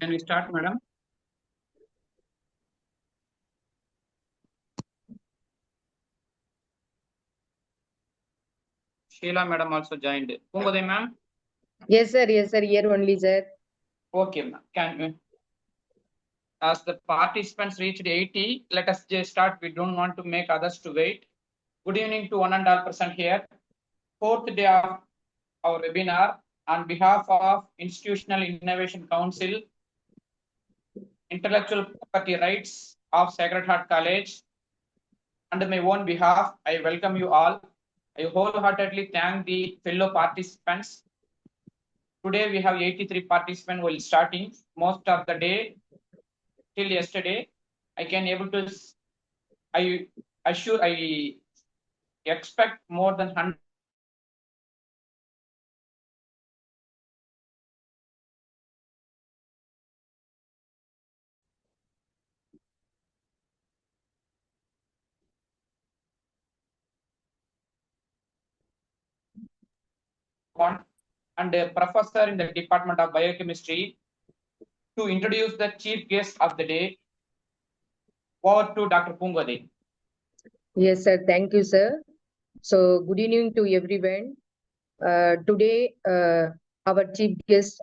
Can we start, madam? Sheila madam also joined. Pungode ma'am? Yes, sir. Yes, sir. Here only, sir. Okay, ma'am. Can we? As the participants reached 80, let us just start. We don't want to make others to wait. Good evening to one and all present here. Fourth day of our webinar on behalf of Institutional Innovation Council, Intellectual Property Rights of Sacred Heart College. Under my own behalf, I welcome you all. I wholeheartedly thank the fellow participants. Today we have 83 participants while starting. Most of the day till yesterday, I can able to, I assure, I expect more than 100. And a professor in the Department of Biochemistry to introduce the chief guest of the day. Over to Dr. Pungode. Yes, sir. Thank you, sir. So, good evening to everyone. Today, our chief guest,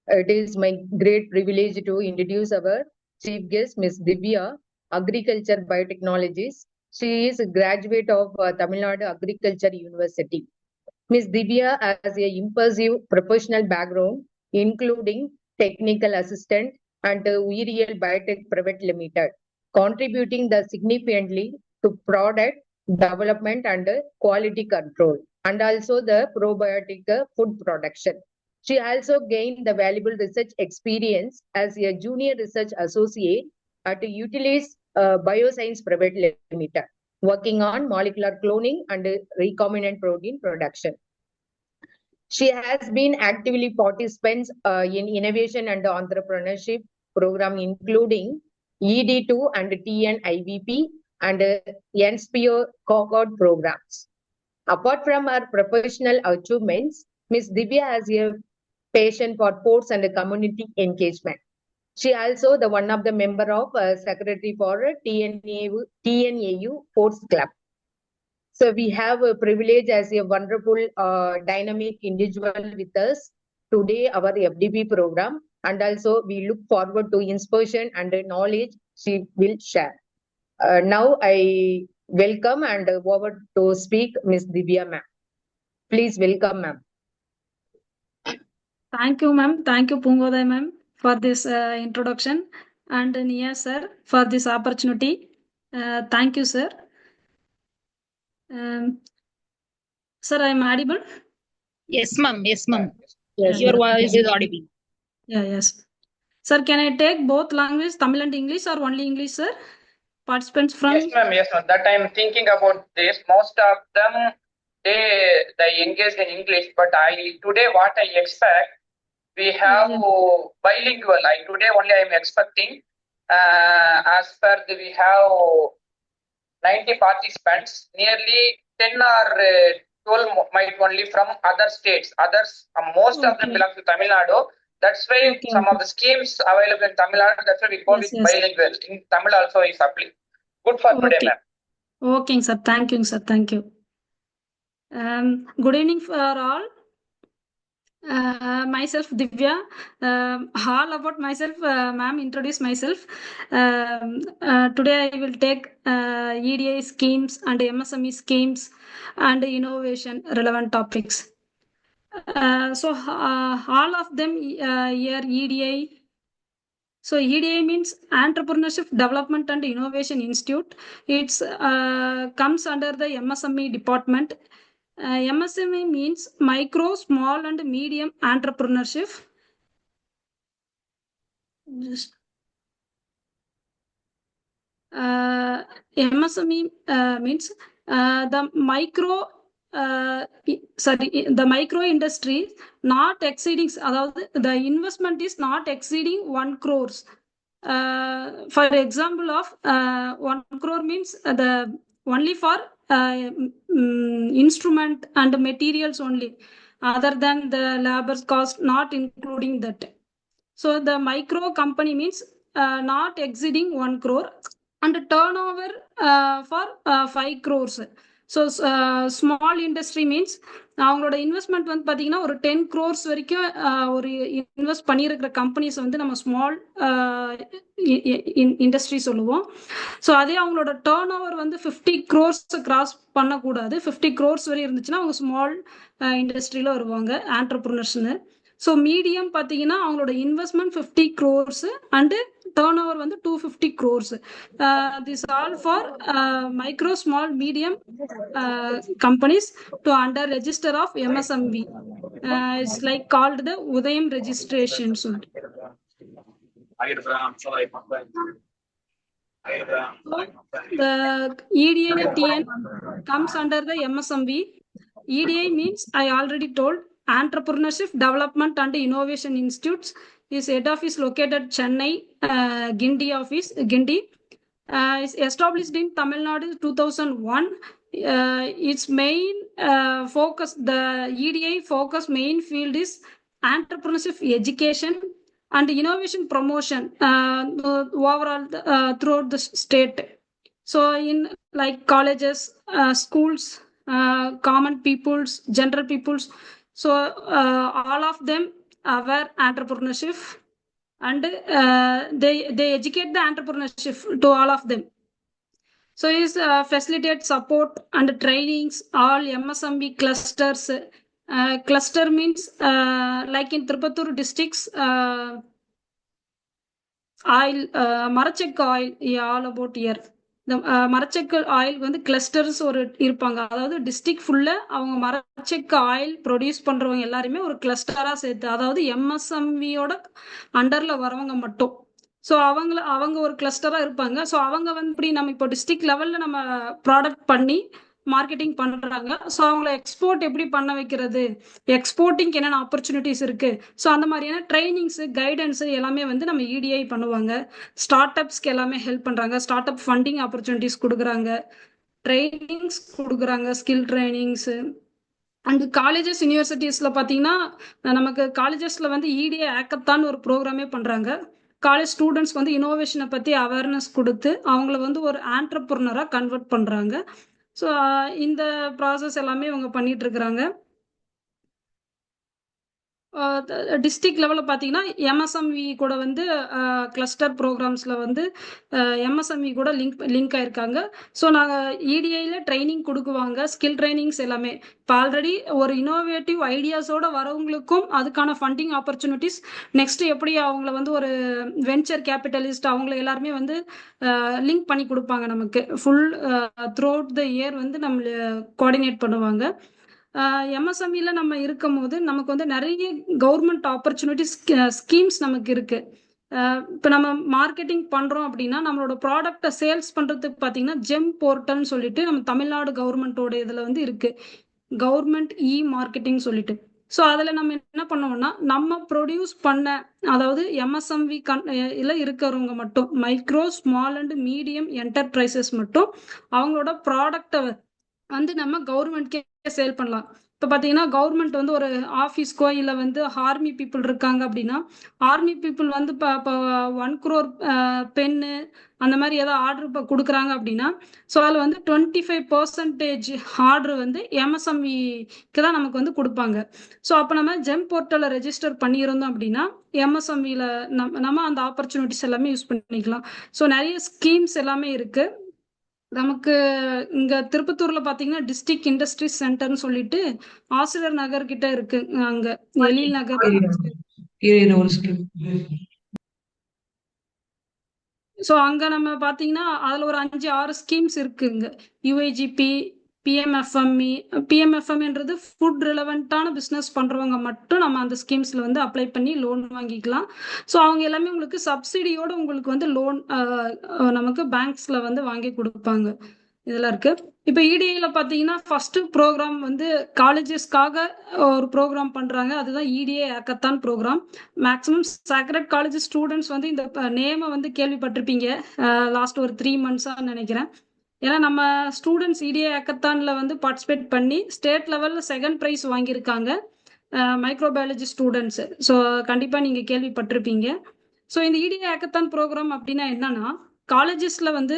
it is my great privilege to introduce our chief guest, Ms. Divya, Agriculture Biotechnologist. She is a graduate of Tamil Nadu Agriculture University. Ms. Divya has a impressive professional background, including technical assistant and Uriel Biotech Private Limited, contributing significantly to product development and quality control, and also the probiotic food production. She also gained the valuable research experience as a junior research associate at Utilis Bioscience Private Limited, working on molecular cloning and recombinant protein production. She has been actively participants in innovation and entrepreneurship program, including ED2 and TNIVP and NSPO cohort programs. Apart from her professional achievements, Ms. Divya has a passion for sports and community engagement. She also the one of the member of secretary for TNAU Sports Club. So we have a privilege as a wonderful dynamic individual with us today, our FDP program. And also we look forward to inspiration and knowledge she will share. Now I welcome and over to speak Ms. Divya ma'am. Please welcome ma'am. Thank you ma'am. Thank you Pungoday ma'am for this introduction, and Nia sir for this opportunity. Thank you sir. Sir, I am audible? Yes, ma'am. Yes, ma'am. Yes, Your voice is audible. Yeah, yes. Sir, can I take both languages, Tamil and English, or only English, sir? Participants from... Yes, ma'am. Yes, ma'am. That I'm thinking about this. Most of them, they engage in English, but today what I expect, we have bilingual. Today only I'm expecting, as per we have 90 participants, nearly 10 or 12 might only from other states. Others, most of them belong to Tamil Nadu. That's why some of the schemes available in Tamil Nadu, that's why we call it bilingual. In Tamil also is applicable. Good for today, ma'am. Okay, sir. Thank you, sir. Thank you. Good evening for all. Myself Divya. All about myself, ma'am, introduce myself. Today I will take EDI schemes and MSME schemes and innovation relevant topics. So all of them here EDI. So EDI means Entrepreneurship Development and Innovation Institute. It's comes under the MSME department. MSME means micro, small and medium entrepreneurship. MSME means the micro the micro industry not exceeding, the investment is not exceeding 1 crore. For example of 1 crore means the only for instrument and materials only, other than the labor cost not including that. So the micro company means not exceeding 1 crore and turnover for 5 crores. So small industry means அவங்களோட investment வந்து பார்த்தீங்கன்னா ஒரு 10 crores வரைக்கும் ஒரு invest பண்ணியிருக்கிற companies வந்து நம்ம small industry சொல்லுவோம். ஸோ அதே அவங்களோட டேர்ன் ஓவர் வந்து 50 crores கிராஸ் பண்ணக்கூடாது. 50 crores வரை இருந்துச்சுன்னா அவங்க ஸ்மால் இண்டஸ்ட்ரியில் வருவாங்க ஆண்டர்பிரினர்ஸ்னு. ஸோ மீடியம் பார்த்தீங்கன்னா அவங்களோட investment 50 crores and turn over வந்து 250 crores. This all for micro, small, medium companies to under register of MSMV. It's like called the Udayam registration. So the EDA TN comes under the MSMV. EDA means I already told Entrepreneurship Development and Innovation Institutes. His head office located Chennai, Gindi office, Gindi. Is established in Tamil Nadu 2001. Its main focus, the EDA focus main field is entrepreneurship education and innovation promotion overall throughout the state. So in like colleges, schools, common peoples, general peoples. So all of them aware entrepreneurship and they educate the entrepreneurship to all of them. So is facilitate support and trainings all MSME clusters. Cluster means like in Tirupattur districts, oil, Marachek oil, yeah, all about here. இந்த மரச்செக்கு oil வந்து clusters ஒரு இருப்பாங்க. அதாவது district ஃபுல்லாக அவங்க மரச்செக்கு oil produce பண்ணுறவங்க எல்லாருமே ஒரு கிளஸ்டராக சேர்த்து, அதாவது எம்எஸ்எம்வியோட அண்டரில் வரவங்க மட்டும். ஸோ அவங்க ஒரு கிளஸ்டராக இருப்பாங்க. ஸோ அவங்க வந்து இப்படி நம்ம இப்போ டிஸ்ட்ரிக்ட் லெவலில் நம்ம ப்ராடக்ட் பண்ணி மார்க்கெட்டிங் பண்ணுறாங்க. ஸோ அவங்கள எக்ஸ்போர்ட் எப்படி பண்ண வைக்கிறது, எக்ஸ்போர்ட்டிங்க்கு என்னென்ன ஆப்பர்ச்சுனிட்டிஸ் இருக்குது, ஸோ அந்த மாதிரியான ட்ரைனிங்ஸு கைடன்ஸு எல்லாமே வந்து நம்ம இடிஐ பண்ணுவாங்க. ஸ்டார்ட் அப்ஸ்க்கு எல்லாமே ஹெல்ப் பண்ணுறாங்க. ஸ்டார்ட் அப் ஃபண்டிங் ஆப்பர்ச்சுனிட்டிஸ் கொடுக்குறாங்க, ட்ரைனிங்ஸ் கொடுக்குறாங்க, ஸ்கில் ட்ரைனிங்ஸு. அண்ட் காலேஜஸ் யூனிவர்சிட்டிஸில் பார்த்தீங்கன்னா நமக்கு காலேஜஸில் வந்து இடிஐ ஹேக்கத்தான் ஒரு ப்ரோக்ராமே பண்ணுறாங்க. காலேஜ் ஸ்டூடெண்ட்ஸ்க்கு வந்து இனோவேஷனை பற்றி அவேர்னஸ் கொடுத்து அவங்கள வந்து ஒரு ஆண்டர்பிரினராக கன்வெர்ட் பண்ணுறாங்க. ஸோ இந்த ப்ராசஸ் எல்லாமே இவங்க பண்ணிட்டு இருக்கிறாங்க. டிஸ்ட்ரிக்ட் லெவலில் பார்த்தீங்கன்னா எம்எஸ்எம்வி கூட வந்து கிளஸ்டர் ப்ரோக்ராம்ஸில் வந்து எம்எஸ்எம்வி கூட லிங்க் ஆயிருக்காங்க. ஸோ நாங்கள் இடிஐயில் ட்ரைனிங் கொடுக்குவாங்க, ஸ்கில் ட்ரைனிங்ஸ் எல்லாமே. இப்போ ஆல்ரெடி ஒரு இனோவேட்டிவ் ஐடியாஸோடு வரவங்களுக்கும் அதுக்கான ஃபண்டிங் ஆப்பர்ச்சுனிட்டிஸ், நெக்ஸ்ட் எப்படி அவங்கள வந்து ஒரு வெஞ்சர் கேபிட்டலிஸ்ட் அவங்கள எல்லாருமே வந்து லிங்க் பண்ணி கொடுப்பாங்க. நமக்கு full through out the year வந்து நம்மளை கோஆர்டினேட் பண்ணுவாங்க. எம்எஸ்எம்இல நம்ம இருக்கும் போது நமக்கு வந்து நிறைய கவர்மெண்ட் ஆப்பர்ச்சுனிட்டிஸ் ஸ்கீம்ஸ் நமக்கு இருக்கு. இப்போ நம்ம மார்க்கெட்டிங் பண்ணுறோம் அப்படின்னா நம்மளோட ப்ராடக்டை சேல்ஸ் பண்ணுறதுக்கு பார்த்தீங்கன்னா ஜெம் போர்ட்டல்னு சொல்லிட்டு நம்ம தமிழ்நாடு கவர்மெண்ட்டோட இதில் வந்து இருக்கு, கவர்மெண்ட் இ மார்க்கெட்டிங் சொல்லிட்டு. ஸோ அதில் நம்ம என்ன பண்ணுவோம்னா நம்ம ப்ரொடியூஸ் பண்ண, அதாவது எம்எஸ்எம்வி இதில் இருக்கிறவங்க மட்டும், micro small and medium enterprises மட்டும் அவங்களோட ப்ராடக்டை வந்து நம்ம கவர்மெண்ட்கே சேல் பண்ணலாம். இப்போ பார்த்தீங்கன்னா கவர்மெண்ட் வந்து ஒரு ஆஃபீஸ்க்கோ இல்லை வந்து ஆர்மி பீப்புள் இருக்காங்க அப்படின்னா, ஆர்மி பீப்புள் வந்து இப்போ 1 crore பென்னு அந்த மாதிரி ஏதாவது ஆர்டர் இப்போ கொடுக்குறாங்க அப்படின்னா, ஸோ அதில் வந்து 25% ஆர்டர் வந்து எம்எஸ்எம்விக்கு தான் நமக்கு வந்து கொடுப்பாங்க. ஸோ அப்போ நம்ம ஜெம் போர்ட்டலில் ரெஜிஸ்டர் பண்ணியிருந்தோம் அப்படின்னா எம்எஸ்எம்வியில் நம்ம அந்த ஆப்பர்ச்சுனிட்டிஸ் எல்லாமே யூஸ் பண்ணிக்கலாம். ஸோ நிறைய ஸ்கீம்ஸ் எல்லாமே இருக்குது நமக்கு. இங்கே திருப்பத்தூரில் பார்த்தீங்கன்னா டிஸ்ட்ரிக்ட் இண்டஸ்ட்ரீஸ் சென்டர்னு சொல்லிட்டு ஆசிரியர் நகர் கிட்ட இருக்கு, அங்கே எழில் நகர். ஸோ அங்கே நம்ம பார்த்தீங்கன்னா அதில் ஒரு 5-6 ஸ்கீம்ஸ் இருக்குங்க. யுஐஜிபி, பிஎம்எஃப்எம்இ. பிஎம்எஃப்எம்ன்றது ஃபுட் ரிலவெண்ட்டான பிஸ்னஸ் பண்ணுறவங்க மட்டும் நம்ம அந்த ஸ்கீம்ஸில் வந்து அப்ளை பண்ணி லோன் வாங்கிக்கலாம். ஸோ அவங்க எல்லாமே உங்களுக்கு சப்சிடியோடு உங்களுக்கு வந்து லோன் நமக்கு பேங்க்ஸில் வந்து வாங்கி கொடுப்பாங்க. இதெல்லாம் இருக்குது. இப்போ இடிஐயில் பார்த்தீங்கன்னா ஃபஸ்ட்டு ப்ரோக்ராம் வந்து காலேஜஸ்க்காக ஒரு ப்ரோக்ராம் பண்ணுறாங்க, அதுதான் EDI hackathon program. Maximum sacred college students வந்து இந்த நேமை வந்து கேள்விப்பட்டிருப்பீங்க லாஸ்ட் ஒரு 3 months நினைக்கிறேன். ஏன்னா நம்ம ஸ்டூடெண்ட்ஸ் இடிஐ ஹேக்கத்தானில் வந்து பார்ட்டிசிபேட் பண்ணி ஸ்டேட் லெவலில் 2nd ப்ரைஸ் வாங்கியிருக்காங்க. Microbiology students. ஸோ கண்டிப்பாக நீங்கள் கேள்விப்பட்டிருப்பீங்க. ஸோ இந்த இடிஐ ஹேக்கத்தான் ப்ரோக்ராம் அப்படின்னா என்னன்னா, காலேஜஸில் வந்து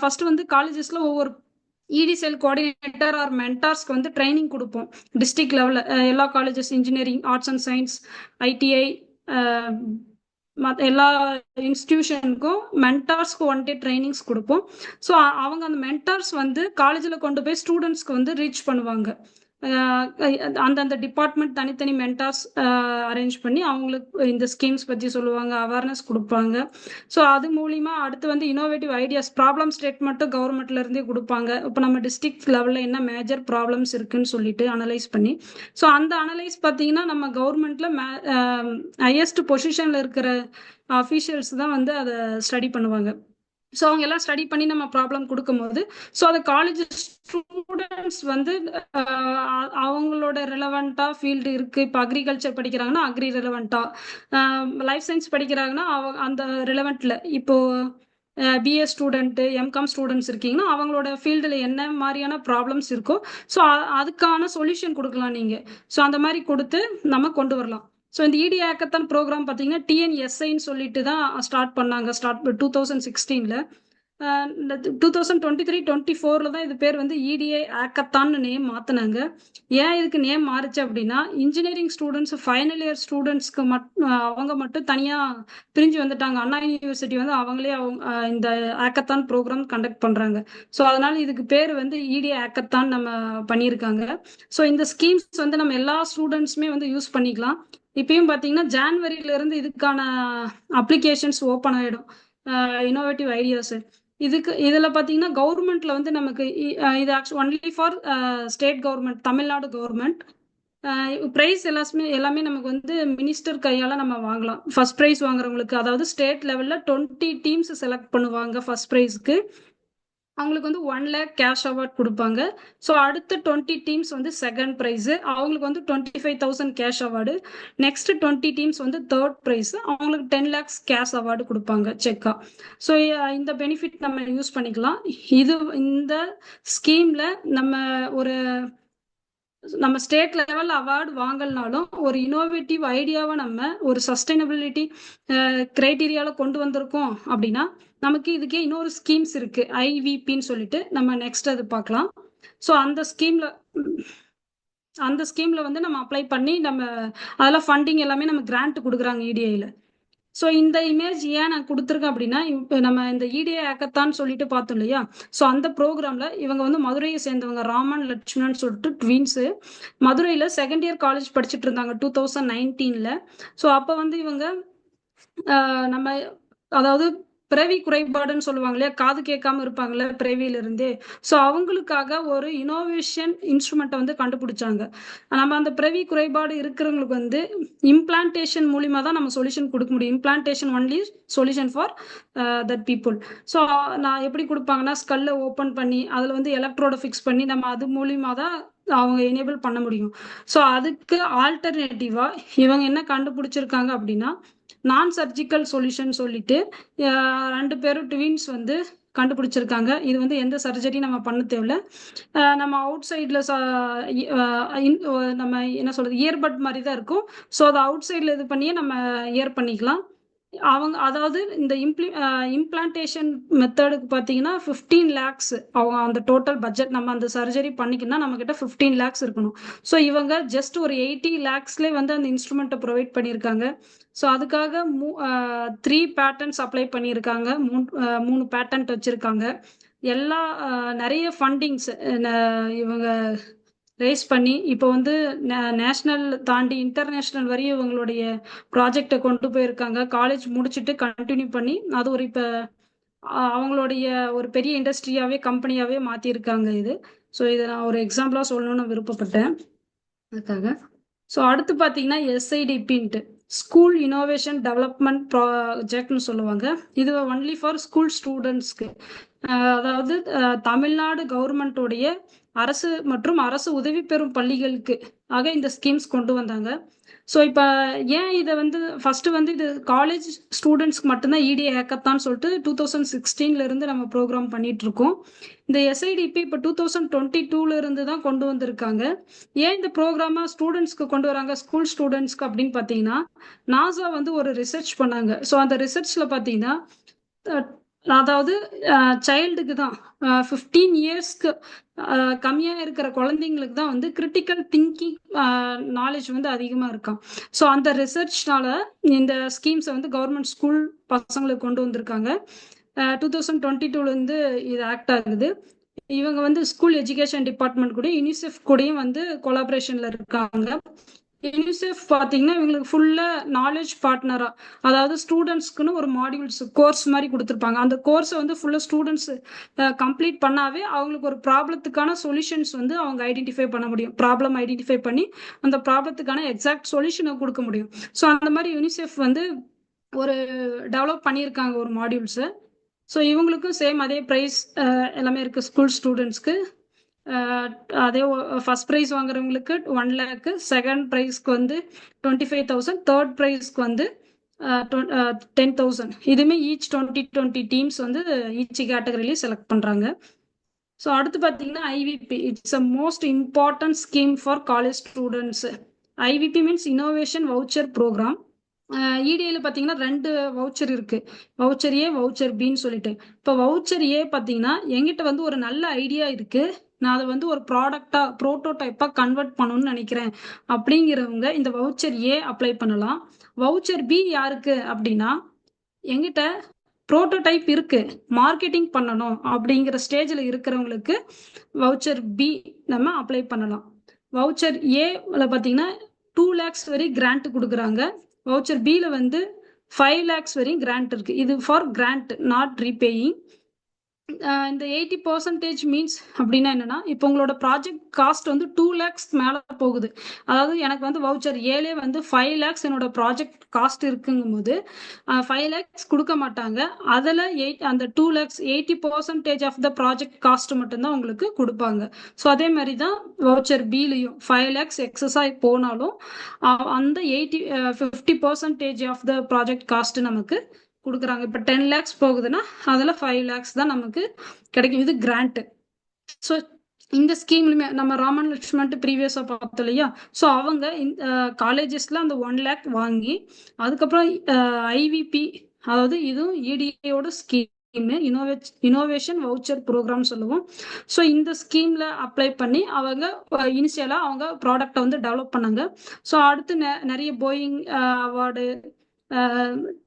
ஃபர்ஸ்ட் வந்து காலேஜஸில் ஒவ்வொரு இடி செல் கோஆர்டினேட்டர் ஆர் மென்டார்ஸ்க்கு வந்து ட்ரைனிங் கொடுப்போம் டிஸ்ட்ரிக்ட் லெவலில். எல்லா colleges engineering, arts and science, ITI, மற்ற எல்லா இன்ஸ்டிடியூஷனுக்கும் மென்டார்ஸ்க்கு ஒன் டே ட்ரைனிங்ஸ் கொடுப்போம். ஸோ அவங்க அந்த மென்டார்ஸ் வந்து காலேஜில் கொண்டு போய் ஸ்டூடெண்ட்ஸ்க்கு வந்து ரீச் பண்ணுவாங்க. அந்தந்த டிபார்ட்மெண்ட் தனித்தனி மென்டார்ஸ் அரேஞ்ச் பண்ணி அவங்களுக்கு இந்த ஸ்கீம்ஸ் பற்றி சொல்லுவாங்க, அவேர்னஸ் கொடுப்பாங்க. ஸோ அது மூலிமா அடுத்து வந்து இனோவேட்டிவ் ஐடியாஸ், ப்ராப்ளம் ஸ்டேட்மெண்ட்டும் கவர்மெண்ட்ல இருந்தே கொடுப்பாங்க. இப்போ நம்ம டிஸ்ட்ரிக்ட் லெவலில் என்ன மேஜர் ப்ராப்ளம்ஸ் இருக்குன்னு சொல்லிட்டு அனலைஸ் பண்ணி, ஸோ அந்த அனலைஸ் பார்த்தீங்கன்னா நம்ம கவர்மெண்ட்ல ஹையஸ்ட் பொசிஷன்ல இருக்கிற அஃபீஷியல்ஸ் தான் வந்து அதை ஸ்டடி பண்ணுவாங்க. ஸோ அவங்க எல்லாம் ஸ்டடி பண்ணி நம்ம ப்ராப்ளம் கொடுக்கும்போது, ஸோ அதை காலேஜ் ஸ்டூடெண்ட்ஸ் வந்து அவங்களோட ரிலவெண்ட்டாக ஃபீல்டு இருக்குது. இப்போ அக்ரிகல்ச்சர் படிக்கிறாங்கன்னா அக்ரி ரிலவெண்ட்டாக, லைஃப் சயின்ஸ் படிக்கிறாங்கன்னா அந்த ரிலவெண்ட்டில், இப்போது பிஏ ஸ்டூடெண்ட்டு, எம்காம் ஸ்டூடெண்ட்ஸ் இருக்கீங்கன்னா அவங்களோட ஃபீல்டில் என்ன மாதிரியான ப்ராப்ளம்ஸ் இருக்கோ ஸோ அதுக்கான சொல்யூஷன் கொடுக்கலாம் நீங்கள். ஸோ அந்த மாதிரி கொடுத்து நம்ம கொண்டு வரலாம். ஸோ இந்த இடி ஹேக்கத்தான் ப்ரோக்ராம் பார்த்தீங்கன்னா டிஎன்எஸ்ஐன்னு சொல்லிட்டு தான் ஸ்டார்ட் பண்ணாங்க. 2016. இந்த 2023-24 தான் இது பேர் வந்து இடிஐ ஹேக்கத்தான்னு நேம் மாற்றினாங்க. ஏன் இதுக்கு நேம் மாறுச்சு அப்படின்னா, இன்ஜினியரிங் ஸ்டூடெண்ட்ஸ் ஃபைனல் இயர் ஸ்டூடெண்ட்ஸ்க்கு அவங்க மட்டும் தனியாக பிரிஞ்சு வந்துட்டாங்க. அண்ணா யூனிவர்சிட்டி வந்து அவங்களே இந்த ஹேக்கத்தான் ப்ரோக்ராம் கண்டக்ட் பண்ணுறாங்க. ஸோ அதனால இதுக்கு பேர் வந்து இடிஐ ஹேக்கத்தான் நம்ம பண்ணியிருக்காங்க. ஸோ இந்த ஸ்கீம்ஸ் வந்து நம்ம எல்லா ஸ்டூடெண்ட்ஸுமே வந்து யூஸ் பண்ணிக்கலாம். இப்பயும் பார்த்தீங்கன்னா ஜான்வரியிலேருந்து இதுக்கான அப்ளிகேஷன்ஸ் ஓப்பன் ஆகிடும், இனோவேட்டிவ் ஐடியாஸு. இதில் பார்த்தீங்கன்னா கவர்மெண்ட்டில் வந்து நமக்கு இது only for state government, Tamil Nadu government. Prize எல்லாமே நமக்கு வந்து மினிஸ்டர் கையால் நம்ம வாங்கலாம். ஃபர்ஸ்ட் ப்ரைஸ் வாங்குறவங்களுக்கு, அதாவது ஸ்டேட் லெவலில் 20 டீம்ஸ் செலக்ட் பண்ணுவாங்க. ஃபர்ஸ்ட் ப்ரைஸ்க்கு அவங்களுக்கு வந்து 1 lakh கேஷ் அவார்ட் கொடுப்பாங்க. ஸோ அடுத்த 20 டீம்ஸ் வந்து செகண்ட் ப்ரைஸு, அவங்களுக்கு வந்து 25,000 கேஷ் அவார்டு. நெக்ஸ்ட் 20 டீம்ஸ் வந்து தேர்ட் ப்ரைஸ், அவங்களுக்கு 10 lakhs கேஷ் அவார்டு கொடுப்பாங்க செக்கா. ஸோ இந்த பெனிஃபிட் நம்ம யூஸ் பண்ணிக்கலாம். இந்த ஸ்கீம்ல நம்ம ஸ்டேட் லெவல் அவார்டு வாங்கலனாலும் ஒரு இனோவேட்டிவ் ஐடியாவை நம்ம ஒரு சஸ்டைனபிலிட்டி கிரைட்டீரியாவில் கொண்டு வந்திருக்கோம் அப்படின்னா நமக்கு இதுக்கே இன்னொரு ஸ்கீம்ஸ் இருக்கு, ஐவிபின்னு சொல்லிட்டு. நம்ம நெக்ஸ்ட் அது பார்க்கலாம். ஸோ அந்த ஸ்கீம்ல வந்து நம்ம அப்ளை பண்ணி நம்ம அதெல்லாம் ஃபண்டிங் எல்லாமே நம்ம கிராண்ட் கொடுக்குறாங்க இடிஐல. ஸோ இந்த இமேஜ் ஏன் நான் கொடுத்துருக்கேன் அப்படின்னா, இப்போ நம்ம இந்த இடிஐ ஹேக்கத்தான் சொல்லிட்டு பார்த்தோம் இல்லையா. ஸோ அந்த ப்ரோக்ராம்ல இவங்க வந்து மதுரையை சேர்ந்தவங்க, ராமன் லட்சுமணன் சொல்லிட்டு ட்வின்ஸு, மதுரையில் செகண்ட் இயர் காலேஜ் படிச்சுட்டு இருந்தாங்க 2019. ஸோ அப்போ வந்து இவங்க நம்ம அதாவது பிறவி குறைபாடுன்னு சொல்லுவாங்க இல்லையா, காது கேட்காம இருப்பாங்கல்ல பிறவியிலிருந்தே. ஸோ அவங்களுக்காக ஒரு இனோவேஷன் இன்ஸ்ட்ருமெண்ட்டை வந்து கண்டுபிடிச்சாங்க. நம்ம அந்த பிறவி குறைபாடு இருக்கிறவங்களுக்கு வந்து இம்ப்ளான்டேஷன் மூலிமா தான் நம்ம சொல்யூஷன் கொடுக்க முடியும். Implantation only solution for that people. So நான் எப்படி கொடுப்பாங்கன்னா, ஸ்கல்லை ஓப்பன் பண்ணி அதில் வந்து எலக்ட்ரோட ஃபிக்ஸ் பண்ணி நம்ம அது மூலிமா தான் அவங்க எனேபிள் பண்ண முடியும். ஸோ அதுக்கு ஆல்டர்னேட்டிவா இவங்க என்ன கண்டுபிடிச்சிருக்காங்க அப்படின்னா, நான் சர்ஜிக்கல் சொல்யூஷன் சொல்லிட்டு 2 பேரும் ட்வின்ஸ் வந்து கண்டுபிடிச்சிருக்காங்க. இது வந்து எந்த சர்ஜரி நம்ம பண்ண தேவையில்ல. நம்ம அவுட் சைடில் நம்ம என்ன சொல்றது, இயர்பட் மாதிரி தான் இருக்கும். ஸோ அதை அவுட் சைடில் இது பண்ணியே நம்ம இயர் பண்ணிக்கலாம். அதாவது இந்த இம்ப்ளான்டேஷன் மெத்தடுக்கு பார்த்தீங்கன்னா 15 lakhs அவங்க அந்த டோட்டல் பட்ஜெட். நம்ம அந்த சர்ஜரி பண்ணிக்கணும்னா நம்மக்கிட்ட 15 lakhs இருக்கணும். ஸோ இவங்க ஜஸ்ட் ஒரு 80 lakhsலேயே வந்து அந்த இன்ஸ்ட்ருமெண்ட்டை ப்ரொவைட் பண்ணியிருக்காங்க. ஸோ அதுக்காக 3 பேட்டன்ட்ஸ் அப்ளை பண்ணியிருக்காங்க, 3 பேட்டன்ட் வச்சுருக்காங்க. எல்லா நிறைய ஃபண்டிங்ஸ் இவங்க ரேஸ் பண்ணி இப்போ வந்து நேஷ்னல் தாண்டி இன்டர்நேஷ்னல் வரையும் இவங்களுடைய ப்ராஜெக்டை கொண்டு போயிருக்காங்க. காலேஜ் முடிச்சுட்டு கண்டினியூ பண்ணி அது ஒரு இப்போ அவங்களுடைய ஒரு பெரிய இண்டஸ்ட்ரியாகவே கம்பெனியாகவே மாற்றிருக்காங்க இது. ஸோ இதை நான் ஒரு எக்ஸாம்பிளாக சொல்லணும்னு விருப்பப்பட்டேன் அதுக்காக. ஸோ அடுத்து பார்த்தீங்கன்னா எஸ்ஐடிபின்ட்டு ஸ்கூல் இனோவேஷன் டெவலப்மெண்ட் ப்ராஜெக்ட்னு சொல்லுவாங்க. இது ஒன்லி ஃபார் ஸ்கூல் ஸ்டூடெண்ட்ஸ்க்கு, அதாவது தமிழ்நாடு கவர்மெண்ட்டோடைய அரசு மற்றும் அரசு உதவி பெறும் பள்ளிகளுக்கு ஆக இந்த ஸ்கீம்ஸ் கொண்டு வந்தாங்க. ஸோ இப்போ ஏன் இதை வந்து ஃபர்ஸ்ட் வந்து இது காலேஜ் ஸ்டூடெண்ட்ஸ்க்கு மட்டும்தான் இடிஏ ஹேக்கத்தான் சொல்லிட்டு 2016 இருந்து நம்ம ப்ரோக்ராம் பண்ணிட்டு இருக்கோம். இந்த எஸ்ஐடிபி இப்போ 2022 இருந்து தான் கொண்டு வந்திருக்காங்க. ஏன் இந்த ப்ரோக்ராமா ஸ்டூடெண்ட்ஸ்க்கு கொண்டு வராங்க, ஸ்கூல் ஸ்டூடெண்ட்ஸ்க்கு அப்படின்னு பார்த்தீங்கன்னா, நாசா வந்து ஒரு ரிசர்ச் பண்ணாங்க. ஸோ அந்த ரிசர்ச்ல பார்த்தீங்கன்னா, அதாவது சைல்டுக்கு தான் 15 இயர்ஸ்க்கு கம்மியாக இருக்கிற குழந்தைங்களுக்கு தான் வந்து கிரிட்டிக்கல் திங்கிங் நாலேஜ் வந்து அதிகமாக இருக்காம். ஸோ அந்த ரிசர்ச்னால இந்த ஸ்கீம்ஸை வந்து கவர்மெண்ட் ஸ்கூல் பசங்களுக்கு கொண்டு வந்திருக்காங்க. 2022 இது ஆக்ட் ஆகுது. இவங்க வந்து ஸ்கூல் எஜுகேஷன் டிபார்ட்மெண்ட் கூட யூனிசெஃப் கூடயும் வந்து கொலாபரேஷன்ல இருக்காங்க. யூனிசெஃப் பார்த்தீங்கன்னா இவங்களுக்கு ஃபுல்லா நாலேஜ் பார்ட்னரா, அதாவது ஸ்டூடெண்ட்ஸ்க்குன்னு ஒரு மாடியூல்ஸ் கோர்ஸ் மாதிரி கொடுத்துருப்பாங்க. அந்த கோர்ஸை வந்து ஃபுல்லா ஸ்டூடெண்ட்ஸ் கம்ப்ளீட் பண்ணாவே அவங்களுக்கு ஒரு ப்ராப்ளத்துக்கான சொல்யூஷன்ஸ் வந்து அவங்க ஐடென்டிஃபை பண்ண முடியும். ப்ராப்ளம் ஐடென்டிஃபை பண்ணி அந்த ப்ராப்ளத்துக்கான எக்ஸாக்ட் சொல்யூஷனை கொடுக்க முடியும். ஸோ அந்த மாதிரி யூனிசெஃப் வந்து ஒரு டெவலப் பண்ணியிருக்காங்க ஒரு மாடியூல்ஸை. ஸோ இவங்களுக்கும் சேம் அதே ப்ரைஸ் எல்லாமே இருக்கு. ஸ்கூல் ஸ்டூடெண்ட்ஸ்க்கு அதே ஃபர்ஸ்ட் ப்ரைஸ் வாங்குறவங்களுக்கு 1 lakh, செகண்ட் ப்ரைஸ்க்கு வந்து 25,000, தேர்ட் ப்ரைஸ்க்கு வந்து 10,000. இதுவுமே ஈச் 20 டீம்ஸ் வந்து ஈச் கேட்டகரியிலையும் செலக்ட் பண்ணுறாங்க. ஸோ அடுத்து பார்த்தீங்கன்னா IVP, it's a most important scheme for college students. IVP means innovation voucher program. இடிஐல பார்த்தீங்கன்னா 2 வவுச்சர் இருக்கு, வவுச்சர் ஏ, வவுச்சர் பின்னு சொல்லிட்டு. இப்போ வவுச்சர் ஏ பார்த்தீங்கன்னா எங்கிட்ட வந்து ஒரு நல்ல ஐடியா இருக்கு, நான் அதை வந்து ஒரு ப்ராடக்டா ப்ரோட்டோடைப்பாக கன்வெர்ட் பண்ணணும்னு நினைக்கிறேன் அப்படிங்கிறவங்க இந்த வவுச்சர் ஏ அப்ளை பண்ணலாம். வவுச்சர் பி யாருக்கு அப்படின்னா, எங்கிட்ட ப்ரோட்டோடைப் இருக்கு, மார்க்கெட்டிங் பண்ணணும் அப்படிங்கிற ஸ்டேஜில் இருக்கிறவங்களுக்கு வவுச்சர் பி நம்ம அப்ளை பண்ணலாம். வவுச்சர் ஏல பார்த்தீங்கன்னா 2 lakhs வரை கிராண்ட் கொடுக்குறாங்க. வவுச்சர் பியில் வந்து 5 lakhs வரையும் கிராண்ட் இருக்கு. இது ஃபார் கிராண்ட், நாட் ரீபேயிங். இந்த 80% மீன்ஸ் அப்படின்னா என்னன்னா, இப்போ உங்களோட ப்ராஜெக்ட் காஸ்ட் வந்து 2 lakhs மேலே போகுது. அதாவது எனக்கு வந்து வவுச்சர் ஏலே வந்து 5 lakhs என்னோட ப்ராஜெக்ட் காஸ்ட் இருக்குங்கும் போது 5 lakhs கொடுக்க மாட்டாங்க. அதில் அந்த 2 lakhs 80% of the project cost மட்டும்தான் உங்களுக்கு கொடுப்பாங்க. ஸோ அதே மாதிரி தான் வவுச்சர் பிலையும் 5 lakhs எக்ஸஸாக போனாலும் அந்த 50% ஆஃப் த ப்ராஜெக்ட் காஸ்ட் நமக்கு கொடுக்குறாங்க. இப்போ 10 lakhs போகுதுன்னா அதில் 5 lakhs தான் நமக்கு கிடைக்கும். இது கிராண்ட். ஸோ இந்த ஸ்கீம்லுமே நம்ம ராமன் லட்சுமண் ப்ரீவியஸாக பார்த்தோம் இல்லையா, ஸோ அவங்க காலேஜஸ்ல அந்த 1 lakh வாங்கி அதுக்கப்புறம் ஐவிபி, அதாவது இதுவும் இடிஐயோட ஸ்கீம், இனோவேஷன் வவுச்சர் ப்ரோக்ராம் சொல்லுவோம். ஸோ இந்த ஸ்கீம்ல அப்ளை பண்ணி அவங்க இனிஷியலாக அவங்க ப்ராடக்டை வந்து டெவலப் பண்ணாங்க. ஸோ அடுத்து நிறைய போயிங் அவார்டு,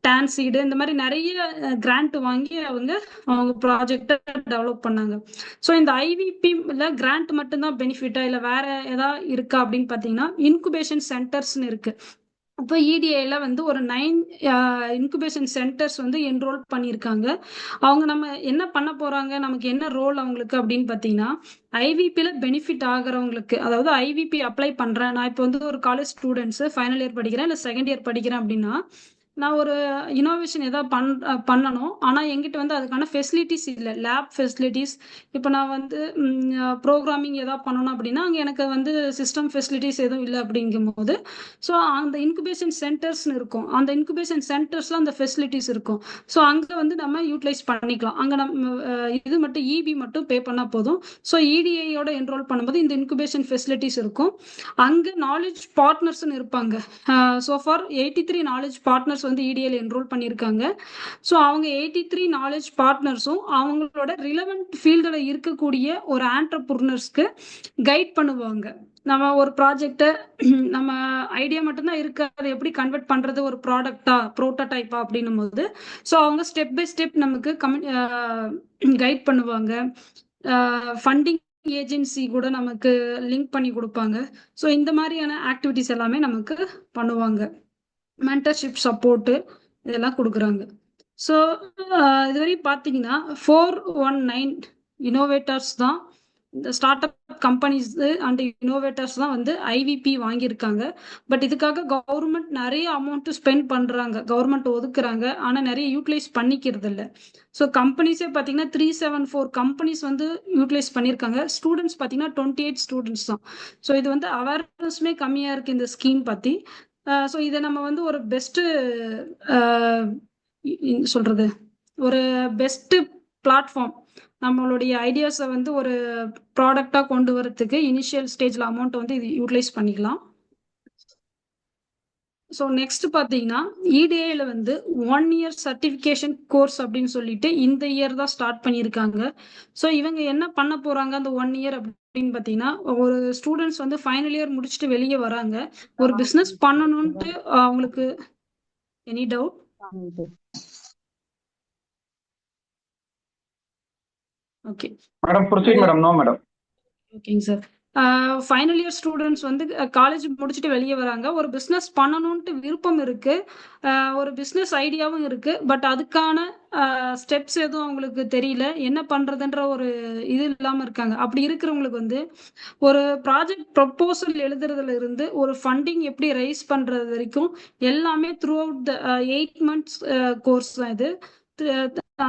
டான்சீடு, இந்த மாதிரி நிறைய கிராண்ட் வாங்கி அவங்க ப்ராஜெக்டை டெவலப் பண்ணாங்க. ஸோ இந்த ஐவிபியில் கிராண்ட் மட்டும்தான் பெனிஃபிட்டா இல்லை வேற ஏதாவது இருக்கா அப்படின்னு பார்த்தீங்கன்னா, இன்குபேஷன் சென்டர்ஸ்னு இருக்கு. இப்போ இடிஐல வந்து ஒரு 9 இன்குபேஷன் சென்டர்ஸ் வந்து என்ரோல் பண்ணியிருக்காங்க. அவங்க நம்ம என்ன பண்ண போறாங்க, நமக்கு என்ன ரோல் அவங்களுக்கு அப்படின்னு பார்த்தீங்கன்னா, ஐவிபியில் பெனிஃபிட் ஆகிறவங்களுக்கு, அதாவது ஐவிபி அப்ளை பண்ணுறேன், நான் இப்போ வந்து ஒரு காலேஜ் ஸ்டூடெண்ட்ஸு ஃபைனல் இயர் படிக்கிறேன் இல்லை செகண்ட் இயர் படிக்கிறேன் அப்படின்னா, நான் ஒரு இனோவேஷன் ஏதாவது பண்ணணும், ஆனால் எங்கிட்ட வந்து அதுக்கான ஃபெசிலிட்டிஸ் இல்லை, லேப் ஃபெசிலிட்டிஸ். இப்போ நான் வந்து ப்ரோக்ராமிங் ஏதாவது பண்ணணும் அப்படின்னா அங்கே எனக்கு வந்து சிஸ்டம் ஃபெசிலிட்டிஸ் எதுவும் இல்லை அப்படிங்கும்போது, ஸோ அந்த இன்குபேஷன் சென்டர்ஸ்னு இருக்கும், அந்த இன்குபேஷன் சென்டர்ஸில் அந்த ஃபெசிலிட்டிஸ் இருக்கும். ஸோ அங்கே வந்து நம்ம யூட்டிலைஸ் பண்ணிக்கலாம். அங்கே நம்ம இது மட்டும் இபி மட்டும் பே பண்ணால் போதும். ஸோ இடிஐயோட என்ரோல் பண்ணும்போது இந்த இன்குபேஷன் ஃபெசிலிட்டிஸ் இருக்கும். அங்கே நாலேஜ் பார்ட்னர்ஸ்னு இருப்பாங்க. ஸோ ஃபார் 83 நாலேஜ் பார்ட்னர்ஸ் வந்து இடிஐல என்ரோல் பண்ணியிருக்காங்க. ஸோ அவங்க 83 நாலேஜ் பார்ட்னர்ஸும் அவங்களோட ரிலவெண்ட் ஃபீல்டில் இருக்கக்கூடிய ஒரு ஆண்டர்பிரினர்ஸ்க்கு கைட் பண்ணுவாங்க. நம்ம ஒரு ப்ராஜெக்டை நம்ம ஐடியா மட்டும்தான் இருக்கு, அதை எப்படி கன்வெர்ட் பண்றது ஒரு ப்ராடக்டா ப்ரோட்டோடைப்பா அப்படின்னும் போது, ஸோ அவங்க ஸ்டெப் பை ஸ்டெப் நமக்கு கைட் பண்ணுவாங்க. ஃபண்டிங் ஏஜென்சி கூட நமக்கு லிங்க் பண்ணி கொடுப்பாங்க. ஸோ இந்த மாதிரியான ஆக்டிவிட்டிஸ் எல்லாமே நமக்கு பண்ணுவாங்க. மென்டர்ஷிப் சப்போர்ட்டு இதெல்லாம் கொடுக்குறாங்க. ஸோ இதுவரை பார்த்தீங்கன்னா 419 இனோவேட்டர்ஸ் தான், இந்த start up companies and innovators தான் வந்து ஐவிபி வாங்கியிருக்காங்க. பட் இதுக்காக கவர்மெண்ட் நிறைய அமௌண்ட் ஸ்பெண்ட் பண்ணுறாங்க, கவர்மெண்ட் ஒதுக்குறாங்க, ஆனால் நிறைய யூட்டிலைஸ் பண்ணிக்கிறது இல்லை. ஸோ கம்பெனிஸே பார்த்தீங்கன்னா 374 கம்பெனிஸ் வந்து யூட்டிலைஸ் பண்ணியிருக்காங்க. ஸ்டூடெண்ட்ஸ் பார்த்தீங்கன்னா 28 ஸ்டூடெண்ட்ஸ் தான். ஸோ இது வந்து அவேர்னஸ்மே கம்மியாக இருக்குது இந்த ஸ்கீம் பற்றி. ஸோ இதை நம்ம வந்து ஒரு பெஸ்ட்டு சொல்றது ஒரு பெஸ்ட் பிளாட்ஃபார்ம், நம்மளுடைய ஐடியாஸை வந்து ஒரு ப்ராடக்டாக கொண்டு வரதுக்கு இனிஷியல் ஸ்டேஜில் அமௌண்ட் வந்து இது யூட்டிலைஸ் பண்ணிக்கலாம். ஸோ நெக்ஸ்ட் பார்த்தீங்கன்னா இடிஐயில் வந்து 1 இயர் சர்டிஃபிகேஷன் கோர்ஸ் அப்படின்னு சொல்லிட்டு இந்த இயர் தான் ஸ்டார்ட் பண்ணியிருக்காங்க. ஸோ இவங்க என்ன பண்ண போறாங்க அந்த 1 இயர் அப்படின்னு பார்த்தீங்கன்னா, ஒரு ஸ்டூடெண்ட்ஸ் வந்து ஃபைனல் இயர் முடிச்சுட்டு வெளியே வராங்க, ஒரு பிஸ்னஸ் பண்ணணும்ட்டு அவங்களுக்கு any doubt? Okay madam proceed madam. No madam. ஓகேங்க சார். ஃபைனல் இயர் ஸ்டூடெண்ட்ஸ் வந்து காலேஜ் முடிச்சுட்டு வெளியே வராங்க, ஒரு பிஸ்னஸ் பண்ணணும்ட்டு விருப்பம் இருக்கு, ஒரு பிஸ்னஸ் ஐடியாவும் இருக்கு, பட் அதுக்கான ஸ்டெப்ஸ் எதுவும் அவங்களுக்கு தெரியல, என்ன பண்றதுன்ற ஒரு இது இல்லாம இருக்காங்க. அப்படி இருக்கிறவங்களுக்கு வந்து ஒரு ப்ராஜெக்ட் ப்ரொப்போசல் எழுதுறதுல இருந்து ஒரு ஃபண்டிங் எப்படி ரைஸ் பண்றது வரைக்கும் எல்லாமே through out the 8 months course தான் இது.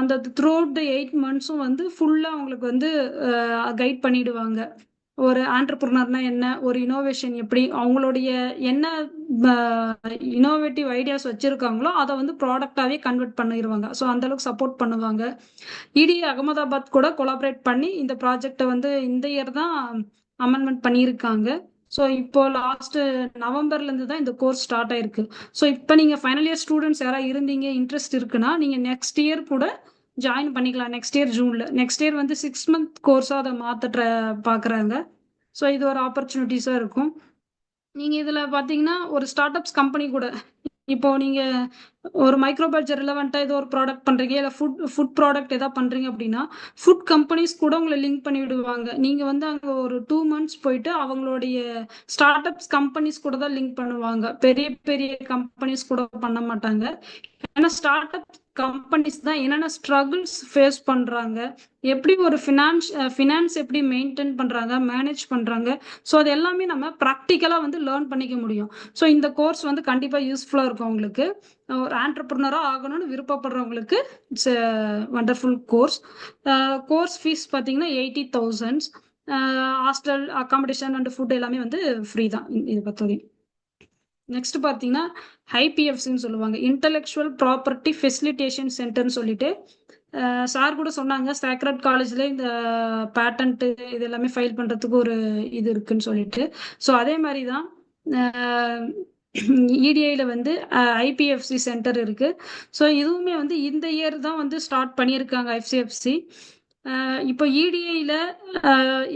அந்த த்ரூ அவுட் த 8 monthsம் வந்து ஃபுல்லா அவங்களுக்கு வந்து கைட் பண்ணிடுவாங்க. ஒரு ஆண்டர்பிரினர்னா என்ன, ஒரு இனோவேஷன் எப்படி, அவங்களுடைய என்ன இனோவேட்டிவ் ஐடியாஸ் வச்சிருக்காங்களோ அதை வந்து ப்ராடக்டாவே கன்வெர்ட் பண்ணிடுவாங்க. ஸோ அந்த அளவுக்கு சப்போர்ட் பண்ணுவாங்க. இடிஐ அகமதாபாத் கூட கொலாபரேட் பண்ணி இந்த ப்ராஜெக்டை வந்து இந்த இயர் தான் அமெண்ட்மெண்ட் பண்ணியிருக்காங்க. ஸோ இப்போ லாஸ்ட் நவம்பர்லேருந்து தான் இந்த கோர்ஸ் ஸ்டார்ட் ஆயிருக்கு. ஸோ இப்போ நீங்கள் ஃபைனல் இயர் ஸ்டூடெண்ட்ஸ் யாராவது இருந்தீங்க, இன்ட்ரெஸ்ட் இருக்குன்னா நீங்கள் நெக்ஸ்ட் இயர் கூட ஜாயின் பண்ணிக்கலாம். நெக்ஸ்ட் இயர் ஜூனில், நெக்ஸ்ட் இயர் வந்து 6 month கோர்ஸாக அதை மாற்ற பார்க்குறாங்க. ஸோ இது ஒரு ஆப்பர்ச்சுனிட்டிஸாக இருக்கும். நீங்கள் இதில் பார்த்தீங்கன்னா ஒரு ஸ்டார்ட் அப்ஸ் கம்பெனி கூட, இப்போ நீங்கள் ஒரு மைக்ரோ பட்ஜெட் ரிலவெண்ட்டாக ஏதோ ஒரு ப்ராடக்ட் பண்ணுறீங்க, இல்லை ஃபுட் ப்ராடக்ட் எதாவது பண்ணுறீங்க அப்படின்னா ஃபுட் கம்பெனிஸ் கூட உங்களை லிங்க் பண்ணி விடுவாங்க. நீங்கள் வந்து அங்கே ஒரு 2 months போயிட்டு அவங்களுடைய ஸ்டார்ட் அப்ஸ் கம்பெனிஸ் கூட தான் லிங்க் பண்ணுவாங்க, பெரிய பெரிய கம்பெனிஸ் கூட பண்ண மாட்டாங்க. ஏன்னா ஸ்டார்ட் அப் கம்பெனிஸ் தான் என்னென்ன ஸ்ட்ரகிள்ஸ் ஃபேஸ் பண்ணுறாங்க, எப்படி ஒரு ஃபினான்ஸ் எப்படி மெயின்டைன் பண்ணுறாங்க, மேனேஜ் பண்ணுறாங்க, ஸோ அது எல்லாமே நம்ம ப்ராக்டிக்கலாக வந்து லேர்ன் பண்ணிக்க முடியும். ஸோ இந்த கோர்ஸ் வந்து கண்டிப்பாக யூஸ்ஃபுல்லாக இருக்கும் உங்களுக்கு. ஒரு ஆண்டர்பிரினராக ஆகணும்னு விருப்பப்படுறவங்களுக்கு it's wonderful course. Course fees பார்த்தீங்கன்னா 80,000. ஹாஸ்டல் அகாமடேஷன் அண்ட் ஃபுட் எல்லாமே வந்து ஃப்ரீ தான் இதை பொறுத்தவரைக்கும். நெக்ஸ்ட் பார்த்தீங்கன்னா ஐபிஎஃப்சின்னு சொல்லுவாங்க, இன்டலெக்சுவல் ப்ராப்பர்ட்டி ஃபெசிலிட்டேஷன் சென்டர்னு சொல்லிட்டு சார் கூட சொன்னாங்க, சேக்ரட் காலேஜில் இந்த பேட்டன்ட்டு இது எல்லாமே ஃபைல் பண்ணுறதுக்கு ஒரு இது இருக்குன்னு சொல்லிட்டு. ஸோ அதே மாதிரி தான் இடிஐயில் வந்து ஐபிஎஃப்சி சென்டர் இருக்குது. ஸோ இதுவுமே வந்து இந்த இயர் தான் வந்து ஸ்டார்ட் பண்ணியிருக்காங்க ஐசிஎஃப்சி. இப்போ இடிஐயில்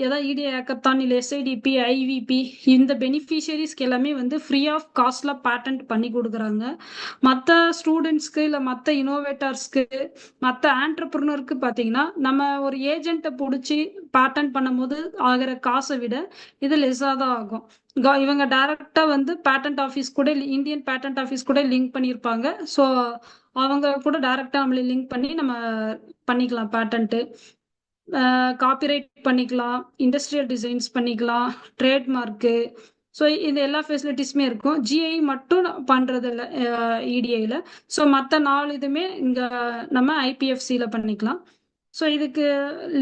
ஏதாவது இடிஐ ஹேக்கத்தான் இல்லை எஸ்ஐடிபி ஐவிபி இந்த பெனிஃபிஷியரிஸ்க்கு எல்லாமே வந்து ஃப்ரீ ஆஃப் காஸ்ட்ல பேட்டன்ட் பண்ணி கொடுக்குறாங்க. மற்ற ஸ்டூடெண்ட்ஸ்க்கு இல்லை மற்ற இனோவேட்டர்ஸ்க்கு மற்ற ஆண்டர்பிரினருக்கு பார்த்தீங்கன்னா நம்ம ஒரு ஏஜென்ட்டை பிடிச்சி பேட்டன்ட் பண்ணும்போது ஆகிற காசை விட இது லெஸ்ஸாக தான் ஆகும். இவங்க டைரக்டாக வந்து பேட்டன்ட் ஆஃபீஸ் கூட இந்தியன் பேட்டன்ட் ஆஃபீஸ் கூட லிங்க் பண்ணியிருப்பாங்க. ஸோ அவங்க கூட டைரக்டாக நம்மளை லிங்க் பண்ணி நம்ம பண்ணிக்கலாம், பேட்டன்ட்டு காப்பிரைட் பண்ணிக்கலாம், இண்டஸ்ட்ரியல் டிசைன்ஸ் பண்ணிக்கலாம், ட்ரேட்மார்க்கு. ஸோ இது எல்லா ஃபெசிலிட்டிஸுமே இருக்கும். ஜிஐ மட்டும் பண்ணுறது இல்லை இடிஐயில். ஸோ மற்ற 4 இதுவுமே இங்கே நம்ம ஐபிஎஃப்சியில் பண்ணிக்கலாம். ஸோ இதுக்கு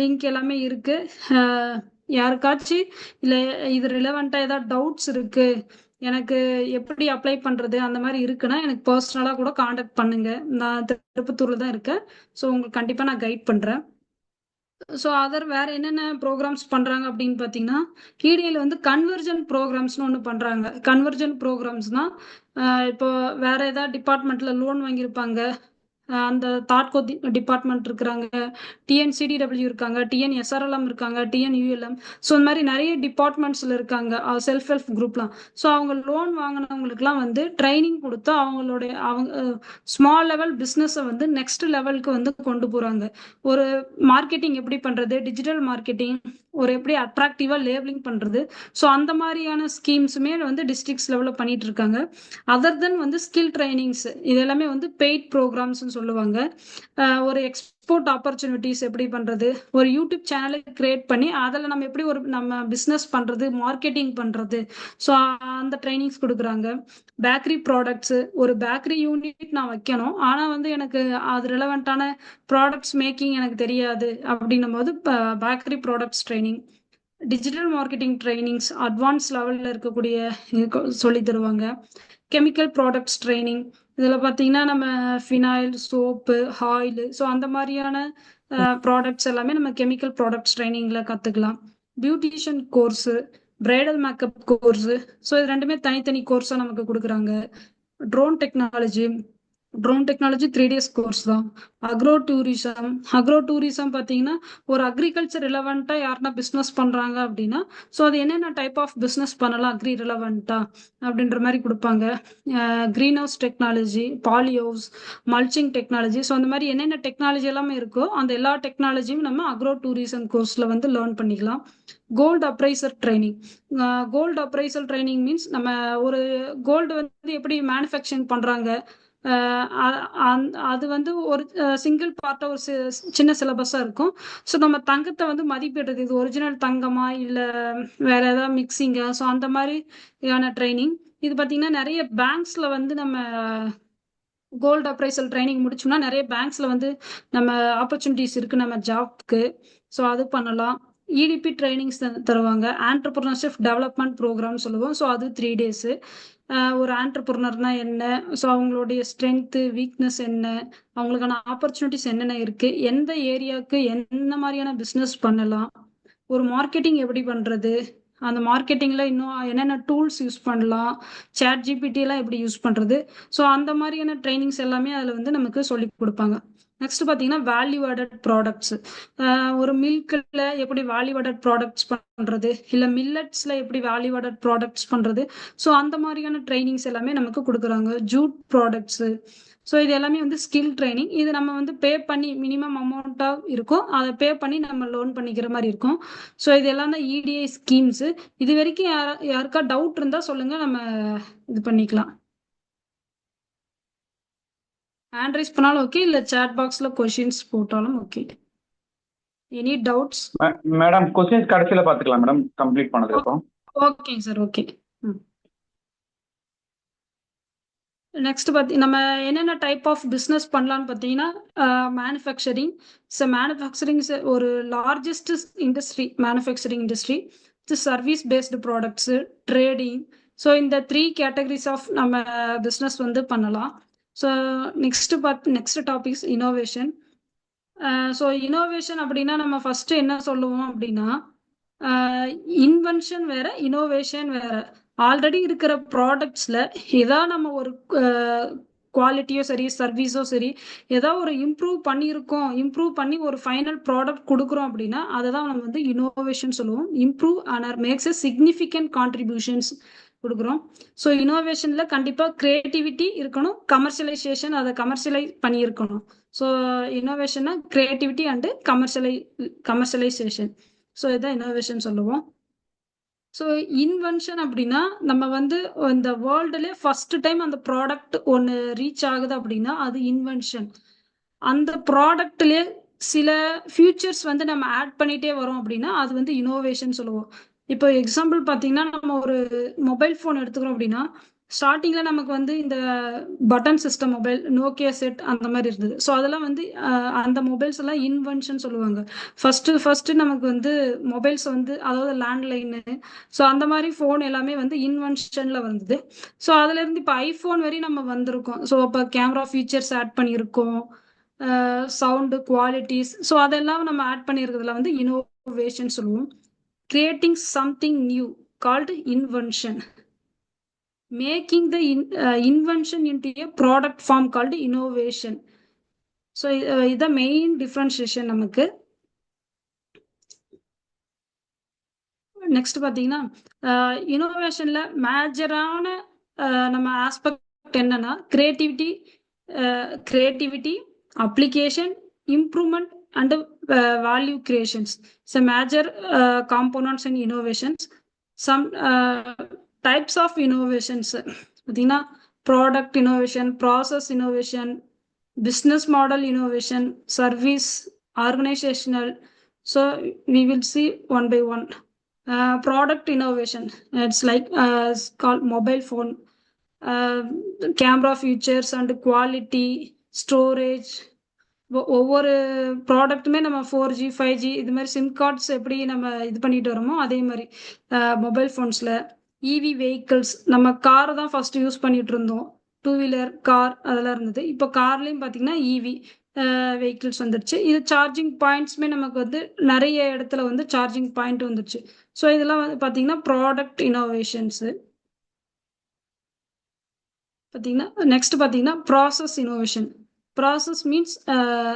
லிங்க் எல்லாமே இருக்குது. யாருக்காச்சும் இல்லை இது ரிலவெண்ட்டாக ஏதாவது டவுட்ஸ் இருக்குது, எனக்கு எப்படி அப்ளை பண்ணுறது அந்த மாதிரி இருக்குன்னா எனக்கு பர்சனலாக கூட காண்டாக்ட் பண்ணுங்கள். நான் திருப்பத்தூரில் தான் இருக்கேன். ஸோ உங்களுக்கு கண்டிப்பாக நான் கைட் பண்ணுறேன். ஸோ வேற என்னென்ன ப்ரோக்ராம்ஸ் பண்ணுறாங்க அப்படின்னு பார்த்தீங்கன்னா, இடிஐயில் வந்து கன்வர்ஜன் ப்ரோக்ராம்ஸ்னு ஒன்று பண்ணுறாங்க. கன்வர்ஜன் ப்ரோக்ராம்ஸ்னால் இப்போ வேற ஏதாவது டிபார்ட்மெண்ட்டில் லோன் வாங்கியிருப்பாங்க, அந்த தாட்கோ டிபார்ட்மெண்ட் இருக்கிறாங்க, டிஎன்சிடிடபிள்யூ இருக்காங்க, டிஎன்எஸ்ஆர்எல்எம் இருக்காங்க, டிஎன்யூஎல்எம். ஸோ இந்த மாதிரி நிறைய டிபார்ட்மெண்ட்ஸில் இருக்காங்க செல்ஃப் ஹெல்ப் குரூப்லாம். ஸோ அவங்க லோன் வாங்கினவங்களுக்குலாம் வந்து ட்ரைனிங் கொடுத்து அவங்க ஸ்மால் லெவல் பிஸ்னஸை வந்து நெக்ஸ்ட் லெவலுக்கு வந்து கொண்டு போகிறாங்க. ஒரு மார்க்கெட்டிங் எப்படி பண்ணுறது, டிஜிட்டல் மார்க்கெட்டிங் ஒரு எப்படி அட்ராக்டிவாக லேபிளிங் பண்ணுறது, ஸோ அந்த மாதிரியான ஸ்கீம்ஸுமே வந்து டிஸ்ட்ரிக்ட்ஸ் லெவலில் பண்ணிட்டு இருக்காங்க. அதர் தென் வந்து ஸ்கில் ட்ரைனிங்ஸ் இது எல்லாமே வந்து பெய்ட் ப்ரோக்ராம்ஸ்னு சொல்லுவாங்க. ஒரு எக்ஸ்போர்ட் ஆப்பர்ச்சுனிட்டிஸ் எப்படி பண்ணுறது, ஒரு யூடியூப் சேனலை கிரியேட் பண்ணி அதில் நம்ம எப்படி நம்ம பிஸ்னஸ் பண்ணுறது, மார்க்கெட்டிங் பண்ணுறது, ஸோ அந்த ட்ரைனிங்ஸ் கொடுக்குறாங்க. பேக்கரி ப்ராடக்ட்ஸு, ஒரு பேக்கரி யூனிட் நான் வைக்கணும், ஆனால் வந்து எனக்கு அது ரிலவெண்ட்டான ப்ராடக்ட்ஸ் மேக்கிங் எனக்கு தெரியாது அப்படின்னும் போது bakery products training. Digital marketing trainings advance லெவலில் இருக்கக்கூடிய சொல்லி தருவாங்க. கெமிக்கல் ப்ராடக்ட்ஸ் ட்ரைனிங் இதில் பார்த்தீங்கன்னா நம்ம ஃபினாயில், சோப்பு, ஆயில், ஸோ அந்த மாதிரியான ப்ராடக்ட்ஸ் எல்லாமே நம்ம கெமிக்கல் ப்ராடக்ட்ஸ் ட்ரைனிங்கில் கற்றுக்கலாம். Beautician course, bridal makeup course, so இது ரெண்டுமே தனித்தனி கோர்ஸாக நமக்கு கொடுக்குறாங்க. ட்ரோன் டெக்னாலஜி 3 days கோர்ஸ் தான். அக்ரோ டூரிசம் பார்த்தீங்கன்னா ஒரு அக்ரிகல்ச்சர் ரிலவெண்ட்டாக யாருன்னா பிஸ்னஸ் பண்ணுறாங்க அப்படின்னா ஸோ அது என்னென்ன டைப் ஆஃப் பிஸ்னஸ் பண்ணலாம் அக்ரி ரிலவெண்ட்டாக அப்படின்ற மாதிரி கொடுப்பாங்க. Green house technology, poly house, mulching technology, so அந்த மாதிரி என்னென்ன டெக்னாலஜி எல்லாமே இருக்கோ அந்த எல்லா டெக்னாலஜியும் நம்ம அக்ரோ டூரிசம் கோர்ஸில் வந்து லேர்ன் பண்ணிக்கலாம். கோல்டு அப்ரைசர் ட்ரைனிங் மீன்ஸ் நம்ம ஒரு கோல்டு வந்து எப்படி மேனுஃபேக்சரிங் பண்ணுறாங்க, அது வந்து ஒரு சிங்கிள் பார்ட்டாக ஒரு சின்ன சிலபஸாக இருக்கும். ஸோ நம்ம தங்கத்தை வந்து மதிப்பிடுறது, இது ஒரிஜினல் தங்கமா இல்லை வேற ஏதாவது மிக்சிங்கா, ஸோ அந்த மாதிரியான ட்ரைனிங். இது பார்த்தீங்கன்னா நிறைய பேங்க்ஸில் வந்து நம்ம கோல்டு அப்ரைசல் ட்ரைனிங் முடிச்சோம்னா நிறைய பேங்க்ஸில் வந்து நம்ம ஆப்பர்ச்சுனிட்டிஸ் இருக்குது நம்ம ஜாப்க்கு, ஸோ அது பண்ணலாம். இடிபி ட்ரைனிங்ஸ் தருவாங்க. ஆண்டர்பிரினர்ஷிப் டெவலப்மெண்ட் ப்ரோக்ராம் சொல்லுவோம். ஸோ அது 3 days. ஒரு ஆண்டர்பிரினர்னா என்ன, ஸோ அவங்களுடைய ஸ்ட்ரென்த்து, வீக்னஸ் என்ன, அவங்களுக்கான ஆப்பர்ச்சுனிட்டிஸ் என்னென்ன இருக்குது, எந்த ஏரியாவுக்கு என்ன மாதிரியான பிஸ்னஸ் பண்ணலாம், ஒரு மார்க்கெட்டிங் எப்படி பண்ணுறது, அந்த மார்க்கெட்டிங்கில் இன்னும் என்னென்ன டூல்ஸ் யூஸ் பண்ணலாம், ChatGPT எல்லாம் எப்படி யூஸ் பண்ணுறது, ஸோ அந்த மாதிரியான ட்ரைனிங்ஸ் எல்லாமே அதில் வந்து நமக்கு சொல்லி கொடுப்பாங்க. நெக்ஸ்ட் பார்த்தீங்கன்னா வேல்யூ ஆடட் ப்ராடக்ட்ஸ். ஒரு மில்கில் எப்படி வேல்யூ ஆடட் ப்ராடக்ட்ஸ் பண்ணுறது, இல்லை மில்லட்ஸில் எப்படி வேல்யூ ஆடட் ப்ராடக்ட்ஸ் பண்ணுறது, ஸோ அந்த மாதிரியான ட்ரைனிங்ஸ் எல்லாமே நமக்கு கொடுக்குறாங்க. ஜூட் ப்ராடக்ட்ஸு, ஸோ இது எல்லாமே வந்து ஸ்கில் ட்ரைனிங். இது நம்ம வந்து பே பண்ணி மினிமம் அமௌண்ட்டாக இருக்கும், அதை பே பண்ணி நம்ம லோன் பண்ணிக்கிற மாதிரி இருக்கும். ஸோ இது எல்லாம் தான் இடிஐ ஸ்கீம்ஸு. இது வரைக்கும் யாருக்கா டவுட் இருந்தால் சொல்லுங்கள், நம்ம இது பண்ணிக்கலாம். ஹேண்ட் ரைஸ் பண்ணாலும் ஓகே, இல்லை சேட் பாக்ஸில் கொஷின்ஸ் போட்டாலும் okay. Any doubts? Madam questions கடைசியில் பார்த்துக்கலாம் மேடம், கம்ப்ளீட் பண்ணதுக்கு அப்புறம். ஓகேங்க சார், ஓகே. நெக்ஸ்ட் நம்ம என்னென்ன டைப் ஆஃப் பிஸ்னஸ் பண்ணலான்னு பார்த்தீங்கன்னா மேனுஃபேக்சரிங். ஸோ மேனுஃபேக்சரிங் ஒரு largest industry, manufacturing industry. Service based products, trading, so இந்த 3 கேட்டகரிஸ் ஆஃப் நம்ம பிஸ்னஸ் வந்து பண்ணலாம். So next topics innovation. So innovation அப்படின்னா நம்ம ஃபஸ்ட்டு என்ன சொல்லுவோம் அப்படின்னா இன்வென்ஷன் வேற, இனோவேஷன் வேற. ஆல்ரெடி இருக்கிற ப்ராடக்ட்ஸில் ஏதாவது நம்ம ஒரு குவாலிட்டியோ சரி, சர்வீஸோ சரி, ஏதாவது ஒரு இம்ப்ரூவ் பண்ணி ஒரு ஃபைனல் ப்ராடக்ட் கொடுக்குறோம் அப்படின்னா அதை தான் நம்ம வந்து இனோவேஷன் சொல்லுவோம். Improve and makes a significant contributions கொடுக்குறோம். ஸோ இனோவேஷனில் கண்டிப்பாக க்ரியேட்டிவிட்டி இருக்கணும், கமர்ஷியலைசேஷன், அதை கமர்ஷியலைஸ் பண்ணியிருக்கணும். ஸோ இனோவேஷன்னா க்ரியேட்டிவிட்டி அண்டு கமர்ஷியலைசேஷன், ஸோ இதுதான் இனோவேஷன் சொல்லுவோம். ஸோ இன்வென்ஷன் அப்படின்னா நம்ம வந்து இந்த வேர்ல்டுலே ஃபர்ஸ்ட் டைம் அந்த ப்ராடக்ட் ஒன்று ரீச் ஆகுது அப்படின்னா அது இன்வென்ஷன். அந்த ப்ராடக்ட்லேயே சில ஃபியூச்சர்ஸ் வந்து நம்ம ஆட் பண்ணிகிட்டே வரோம் அப்படின்னா அது வந்து இனோவேஷன் சொல்லுவோம். இப்போ எக்ஸாம்பிள் பார்த்தீங்கன்னா நம்ம ஒரு மொபைல் ஃபோன் எடுத்துக்கிறோம் அப்படின்னா ஸ்டார்டிங்கில் நமக்கு வந்து இந்த button system mobile, Nokia set அந்த மாதிரி இருந்தது. ஸோ அதெல்லாம் வந்து அந்த மொபைல்ஸ் எல்லாம் இன்வென்ஷன் சொல்லுவாங்க. ஃபர்ஸ்ட்டு நமக்கு வந்து மொபைல்ஸ் வந்து அதாவது லேண்ட்லைனு, ஸோ அந்த மாதிரி ஃபோன் எல்லாமே வந்து இன்வென்ஷனில் வந்தது. ஸோ அதுலேருந்து இப்போ ஐஃபோன் வரையும் நம்ம வந்திருக்கோம். ஸோ இப்போ கேமரா ஃபீச்சர்ஸ் ஆட் பண்ணியிருக்கோம், சவுண்டு குவாலிட்டிஸ், ஸோ அதெல்லாம் நம்ம ஆட் பண்ணியிருக்கிறதுல வந்து இனோவேஷன் சொல்லுவோம். Creating something new called invention. Making the invention into a product form called innovation. So the main differentiation நமக்கு. நெக்ஸ்ட் பார்த்தீங்கன்னா இனோவேஷன்ல மேஜரான நம்ம ஆஸ்பெக்ட் என்னன்னா creativity, application, improvement and value creations. So major components in innovations. Some types of innovations பார்த்தீங்கன்னா product innovation, process innovation, business model innovation, service, organisational. So we will see one by one. Product innovation, it's like called mobile phone, camera features and quality, storage, ஒவ்வொரு ப்ராடக்ட்டுமே நம்ம 4G 5G இது மாதிரி sim cards எப்படி நம்ம இது பண்ணிட்டு வரோமோ அதே மாதிரி மொபைல் ஃபோன்ஸில் இவி வெஹிக்கிள்ஸ் நம்ம கார் தான் ஃபர்ஸ்ட் யூஸ் பண்ணிட்டு இருந்தோம். டூ வீலர் கார் அதெல்லாம் இருந்தது. இப்போ கார்லேயும் பார்த்தீங்கன்னா இவி வெஹிக்கிள்ஸ் வந்துடுச்சு. இது சார்ஜிங் பாயிண்ட்ஸுமே நமக்கு வந்து நிறைய இடத்துல வந்து சார்ஜிங் பாயிண்ட் வந்துடுச்சு. ஸோ இதெல்லாம் வந்து பார்த்தீங்கன்னா ப்ராடக்ட் இனோவேஷன்ஸு. பார்த்தீங்கன்னா நெக்ஸ்ட் பார்த்தீங்கன்னா ப்ராசஸ் இனோவேஷன். ப்ராசஸ் மீன்ஸ்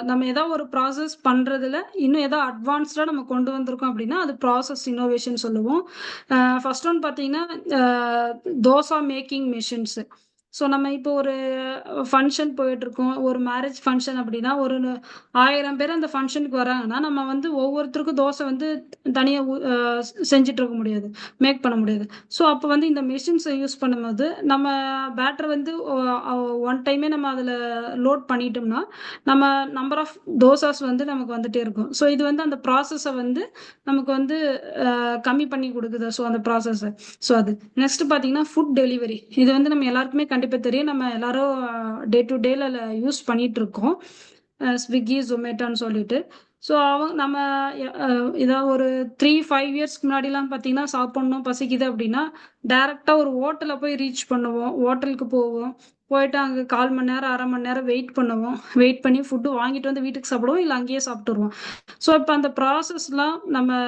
நம்ம ஏதாவது ஒரு ப்ராசஸ் பண்ணுறதுல இன்னும் ஏதாவது அட்வான்ஸ்டாக நம்ம கொண்டு வந்திருக்கோம் அப்படின்னா அது ப்ராசஸ் இனோவேஷன் சொல்லுவோம். ஃபர்ஸ்ட் ஒன் பார்த்தீங்கன்னா தோசா மேக்கிங் மிஷின்ஸு. ஸோ நம்ம இப்போ ஒரு ஃபங்க்ஷன் போயிட்டுருக்கோம், ஒரு மேரேஜ் ஃபங்க்ஷன் அப்படின்னா ஒரு 1000 பேர் அந்த ஃபங்க்ஷனுக்கு வராங்கன்னா நம்ம வந்து ஒவ்வொருத்தருக்கும் தோசை வந்து தனியாக செஞ்சுட்டு இருக்க முடியாது, மேக் பண்ண முடியாது. ஸோ அப்போ வந்து இந்த மிஷின்ஸை யூஸ் பண்ணும்போது நம்ம பேட்டர் வந்து ஒன் டைமே நம்ம அதில் லோட் பண்ணிட்டோம்னா நம்ம நம்பர் ஆஃப் தோசாஸ் வந்து நமக்கு வந்துட்டே இருக்கும். ஸோ இது வந்து அந்த ப்ராசஸை வந்து நமக்கு வந்து கம்மி பண்ணி கொடுக்குது. ஸோ அந்த ப்ராசஸை ஸோ அது நெக்ஸ்ட் பார்த்தீங்கன்னா ஃபுட் டெலிவரி. இது வந்து நம்ம எல்லாருக்குமே கண்டிப்பாக தெரியும். நம்ம எல்லாரும் டே டு டேல யூஸ் பண்ணிட்டு இருக்கோம், ஸ்விக்கி ஜொமேட்டோன்னு சொல்லிட்டு. ஸோ நம்ம ஏதாவது ஒரு 3-5 இயர்ஸ்க்கு முன்னாடிலாம் பார்த்தீங்கன்னா சாப்பிட்ணும் பசிக்குது அப்படின்னா டேரெக்டாக ஒரு ஹோட்டலில் போய் ரீச் பண்ணுவோம், ஹோட்டலுக்கு போவோம், போயிட்டு அங்கே 1/4 மணி நேரம் 1/2 மணி நேரம் வெயிட் பண்ணுவோம், வெயிட் பண்ணி ஃபுட்டு வாங்கிட்டு வந்து வீட்டுக்கு சாப்பிடுவோம், இல்லை அங்கேயே சாப்பிட்டுருவோம். ஸோ இப்போ அந்த ப்ராசஸ்லாம் நம்ம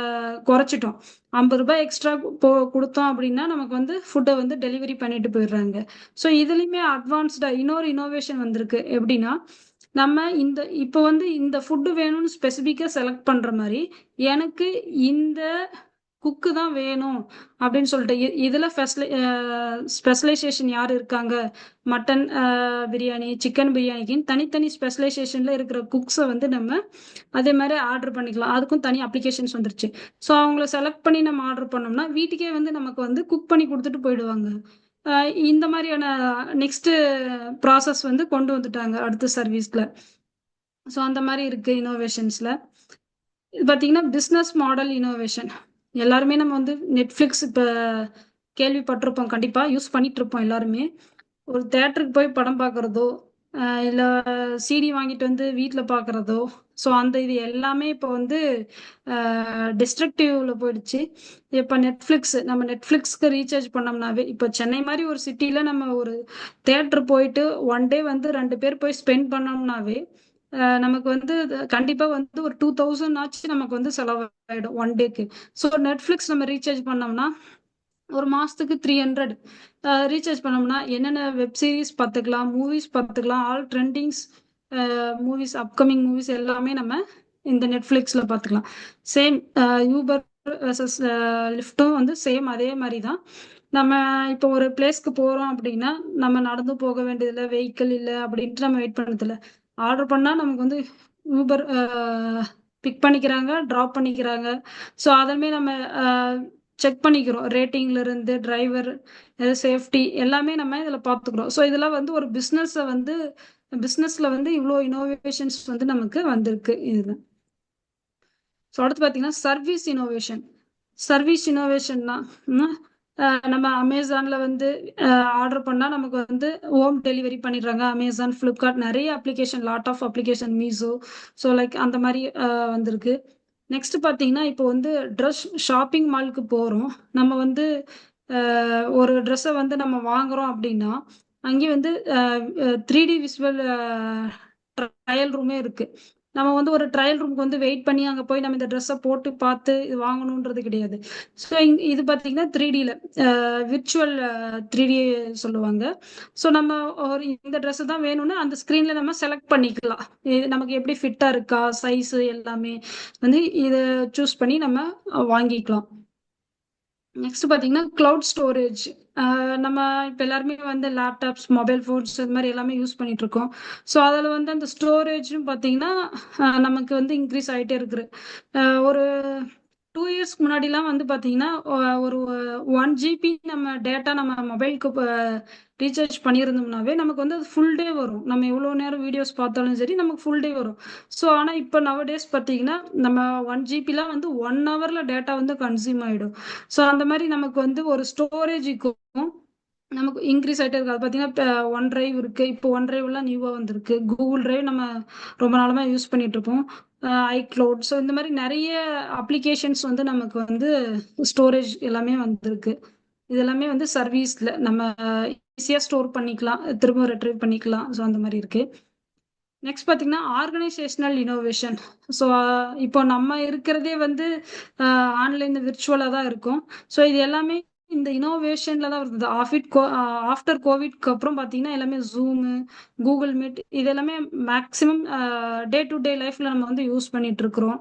குறைச்சிட்டோம். 50 ரூபாய் எக்ஸ்ட்ரா கொடுத்தோம் அப்படின்னா நமக்கு வந்து ஃபுட்டை வந்து டெலிவரி பண்ணிட்டு போயிடுறாங்க. ஸோ இதுலேயுமே அட்வான்ஸ்டாக இன்னொரு இனோவேஷன் வந்திருக்கு. எப்படின்னா நம்ம இப்போ வந்து இந்த ஃபுட்டு வேணும்னு ஸ்பெசிஃபிக்காக செலக்ட் பண்ணுற மாதிரி எனக்கு இந்த குக்கு தான் வேணும் அப்படின்னு சொல்லிட்டு இதில் ஸ்பெஷலைசேஷன் யார் இருக்காங்க, மட்டன் பிரியாணி சிக்கன் பிரியாணிக்குன்னு தனித்தனி ஸ்பெஷலைசேஷனில் இருக்கிற குக்ஸை வந்து நம்ம அதே மாதிரி ஆர்டர் பண்ணிக்கலாம். அதுக்கும் தனி அப்ளிகேஷன்ஸ் வந்துருச்சு. ஸோ அவங்கள செலக்ட் பண்ணி நம்ம ஆர்டர் பண்ணோம்னா வீட்டுக்கே வந்து நமக்கு வந்து குக் பண்ணி கொடுத்துட்டு போயிடுவாங்க. இந்த மாதிரியான நெக்ஸ்ட் ப்ராசஸ் வந்து கொண்டு வந்துட்டாங்க அடுத்த சர்வீஸ்ல. ஸோ அந்த மாதிரி இருக்கு இனோவேஷன்ஸ்ல. இது பார்த்தீங்கன்னா பிஸ்னஸ் மாடல் இனோவேஷன். எல்லாருமே நம்ம வந்து நெட்ஃப்ளிக்ஸ் இப்போ கேள்விப்பட்டிருப்போம், கண்டிப்பாக யூஸ் பண்ணிட்டு இருப்போம் எல்லாருமே. ஒரு தேட்டருக்கு போய் படம் பார்க்குறதோ இல்லை சிடி வாங்கிட்டு வந்து வீட்டில் பார்க்குறதோ, ஸோ அந்த இது எல்லாமே இப்போ வந்து டிஸ்ட்ரக்டிவ்ல போயிடுச்சு. இப்போ நம்ம நெட்ஃப்ளிக்ஸ்க்கு ரீசார்ஜ் பண்ணோம்னாவே இப்போ சென்னை மாதிரி ஒரு சிட்டியில் நம்ம ஒரு தேட்டர் போயிட்டு ஒன் டே வந்து 2 பேர் போய் ஸ்பெண்ட் பண்ணோம்னாவே நமக்கு வந்து கண்டிப்பாக வந்து ஒரு 2000 ஆச்சு நமக்கு வந்து செலவாயிடும் ஒன் டேக்கு. ஸோ நெட்ஃப்ளிக்ஸ் நம்ம ரீசார்ஜ் பண்ணோம்னா ஒரு மாதத்துக்கு 300 ரீசார்ஜ் பண்ணோம்னா என்னென்ன வெப் சீரிஸ் பார்த்துக்கலாம், மூவிஸ் பார்த்துக்கலாம், all trendings movies, upcoming movies எல்லாமே நம்ம இந்த நெட்ஃப்ளிக்ஸில் பார்த்துக்கலாம். சேம் யூபர் வெர்சஸ் லிஃப்ட்டும் வந்து சேம் அதே மாதிரி தான். நம்ம இப்போ ஒரு பிளேஸ்க்கு போகிறோம் அப்படின்னா நம்ம நடந்து போக வேண்டியதில்லை, வெஹிக்கிள் இல்லை அப்படின்ட்டு நம்ம வெயிட் பண்ணதில்லை. ஆர்டர் பண்ணால் நமக்கு வந்து ஊபர் பிக் பண்ணிக்கிறாங்க, ட்ராப் பண்ணிக்கிறாங்க. ஸோ அதமே நம்ம செக் பண்ணிக்கிறோம், ரேட்டிங்ல இருந்து டிரைவர் சேஃப்டி எல்லாமே நம்ம இதில் பார்த்துக்கிறோம். ஸோ இதெல்லாம் வந்து ஒரு பிஸ்னஸ்ல வந்து இவ்வளோ இனோவேஷன்ஸ் வந்து நமக்கு வந்திருக்கு இதுல. ஸோ அடுத்து பார்த்தீங்கன்னா சர்வீஸ் இனோவேஷன்னா நம்ம அமேசான்ல வந்து ஆர்டர் பண்ணால் நமக்கு வந்து ஹோம் டெலிவரி பண்ணிடுறாங்க. அமேசான், ஃப்ளிப்கார்ட் நிறைய application, lot of application, Meesho, so like அந்த மாதிரி வந்திருக்கு. நெக்ஸ்ட் பார்த்தீங்கன்னா இப்போ வந்து ட்ரெஸ் ஷாப்பிங் மாலுக்கு போகிறோம், நம்ம வந்து ஒரு ட்ரெஸ்ஸை வந்து நம்ம வாங்குறோம் அப்படின்னா அங்கேயே வந்து 3D விசுவல் ட்ரையல் ரூமே இருக்கு. நம்ம வந்து ஒரு ட்ரையல் ரூமுக்கு வந்து வெயிட் பண்ணி அங்கே போய் நம்ம இந்த ட்ரெஸ்ஸை போட்டு பார்த்து இது வாங்கணுன்றது கிடையாது. ஸோ இது பார்த்தீங்கன்னா 3Dல விர்ச்சுவல் 3D சொல்லுவாங்க. ஸோ நம்ம ஒரு இந்த ட்ரெஸ்ஸு தான் வேணும்னு அந்த ஸ்க்ரீனில் நம்ம செலக்ட் பண்ணிக்கலாம். இது நமக்கு எப்படி ஃபிட்டாக இருக்கா, சைஸு எல்லாமே வந்து இதை சூஸ் பண்ணி நம்ம வாங்கிக்கலாம். நெக்ஸ்ட் பார்த்தீங்கன்னா க்ளவுட் ஸ்டோரேஜ். நம்ம இப்போ எல்லாருமே வந்து லேப்டாப்ஸ், மொபைல் ஃபோன்ஸ் இது மாதிரி எல்லாமே யூஸ் பண்ணிட்டு இருக்கோம். ஸோ அதில் வந்து அந்த ஸ்டோரேஜ்னு பார்த்தீங்கன்னா நமக்கு வந்து இன்க்ரீஸ் ஆகிட்டே இருக்குது. ஒரு 2 இயர்ஸ்க்கு முன்னாடிலாம் வந்து பார்த்தீங்கன்னா ஒரு 1 GB நம்ம டேட்டா நம்ம மொபைலுக்கு ரீசார்ஜ் பண்ணியிருந்தோம்னாவே நமக்கு வந்து அது ஃபுல் டே வரும். நம்ம எவ்வளோ நேரம் வீடியோஸ் பார்த்தாலும் சரி நமக்கு ஃபுல் டே வரும். ஸோ ஆனால் இப்போ நவடேஸ் பார்த்தீங்கன்னா நம்ம 1 GBலாம் வந்து 1 ஹவரில் டேட்டா வந்து கன்சியூம் ஆகிடும். ஸோ அந்த மாதிரி நமக்கு வந்து ஒரு ஸ்டோரேஜுக்கும் நமக்கு இன்க்ரீஸ் ஆகிட்டே இருக்கு. அது பார்த்தீங்கன்னா ஒன் டிரைவ் இருக்கு. இப்போ ஒன் டிரைவ்லாம் நியூவாக வந்திருக்கு. கூகுள் டிரைவ் நம்ம ரொம்ப நாளமா யூஸ் பண்ணிட்டு இருப்போம். ஐக்ளவுட், ஸோ இந்த மாதிரி நிறைய அப்ளிகேஷன்ஸ் வந்து நமக்கு வந்து ஸ்டோரேஜ் எல்லாமே வந்திருக்கு. இது எல்லாமே வந்து சர்வீஸ்ல நம்ம ஈஸியாக ஸ்டோர் பண்ணிக்கலாம், திரும்ப ரெட்ரீவ் பண்ணிக்கலாம். ஸோ அந்த மாதிரி இருக்கு. நெக்ஸ்ட் பார்த்தீங்கன்னா ஆர்கனைசேஷனல் இனோவேஷன். ஸோ இப்போ நம்ம இருக்கிறதே வந்து ஆன்லைன் விர்ச்சுவலாக தான் இருக்கும். ஸோ இது எல்லாமே இந்த இனோவேஷன்ல தான் வருது. ஆஃப்டர் கோவிட்க்கு அப்புறம் பார்த்தீங்கன்னா எல்லாமே ஜூமு, கூகுள் மீட், இது எல்லாமே மேக்ஸிமம் டே டு டே லைஃப்ல நம்ம வந்து யூஸ் பண்ணிட்டு இருக்கிறோம்.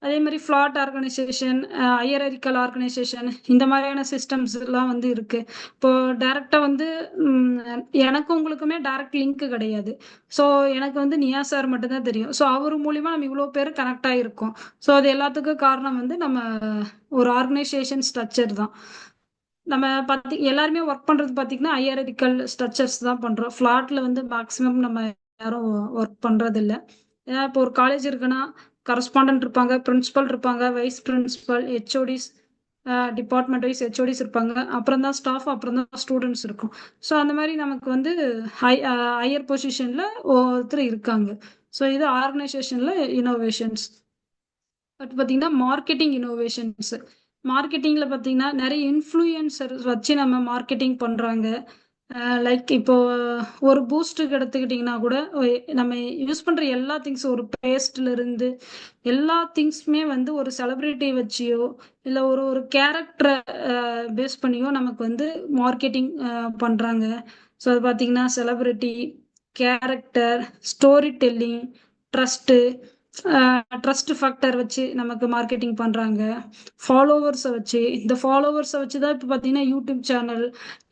அதே மாதிரி ஃப்ளாட் ஆர்கனைசேஷன், ஹையரார்கிக்கல் ஆர்கனைசேஷன், இந்த மாதிரியான சிஸ்டம்ஸ் எல்லாம் வந்து இருக்கு. இப்போ டைரக்டா வந்து எனக்கு உங்களுக்குமே டைரக்ட் லிங்க் கிடையாது. ஸோ எனக்கு வந்து நியா சார் மட்டும்தான் தெரியும். ஸோ அவர் மூலியமா நம்ம இவ்வளோ பேர் கனெக்ட் ஆகிருக்கோம். ஸோ அது எல்லாத்துக்கும் காரணம் வந்து நம்ம ஒரு ஆர்கனைசேஷன் ஸ்ட்ரக்சர் தான். நம்ம எல்லாருமே ஒர்க் பண்றது பார்த்தீங்கன்னா ஹையரார்கிக்கல் ஸ்ட்ரக்சர்ஸ் தான் பண்றோம். ஃப்ளாட்ல வந்து மேக்ஸிமம் நம்ம யாரும் ஒர்க் பண்றது இல்லை. ஏன்னா இப்போ ஒரு காலேஜ் இருக்குன்னா கரஸ்பாண்டன்ட் இருப்பாங்க, பிரின்சிபல் இருப்பாங்க, vice principal, HODs, department wise HODs இருப்பாங்க, அப்புறம் தான் ஸ்டாஃப், அப்புறம் தான் ஸ்டூடெண்ட்ஸ் இருக்கும். ஸோ அந்த மாதிரி நமக்கு வந்து ஹையர் பொசிஷன்ல ஒருத்தர் இருக்காங்க. ஸோ இது ஆர்கனைசேஷன்ல இனோவேஷன்ஸ். பட் பார்த்தீங்கன்னா மார்க்கெட்டிங் இனோவேஷன்ஸ். மார்க்கெட்டிங்ல பார்த்தீங்கன்னா நிறைய இன்ஃப்ளூயன்சர் வச்சு நம்ம மார்க்கெட்டிங் பண்றாங்க. லைக் இப்போ ஒரு பூஸ்ட்டுக்கு எடுத்துக்கிட்டிங்கன்னா கூட நம்ம யூஸ் பண்ணுற எல்லா திங்ஸ், ஒரு பேஸ்ட்ல இருந்து எல்லா திங்ஸுமே வந்து ஒரு செலிப்ரிட்டி வச்சியோ இல்லை ஒரு ஒரு கேரக்டரை பேஸ் பண்ணியோ நமக்கு வந்து மார்க்கெட்டிங் பண்ணுறாங்க. ஸோ அது பார்த்தீங்கன்னா celebrity, character, story telling, trust factor வச்சு நமக்கு மார்க்கெட்டிங் பண்ணுறாங்க. ஃபாலோவர்ஸை வச்சு, இந்த ஃபாலோவர்ஸை வச்சு தான் இப்போ பார்த்தீங்கன்னா யூடியூப் சேனல்,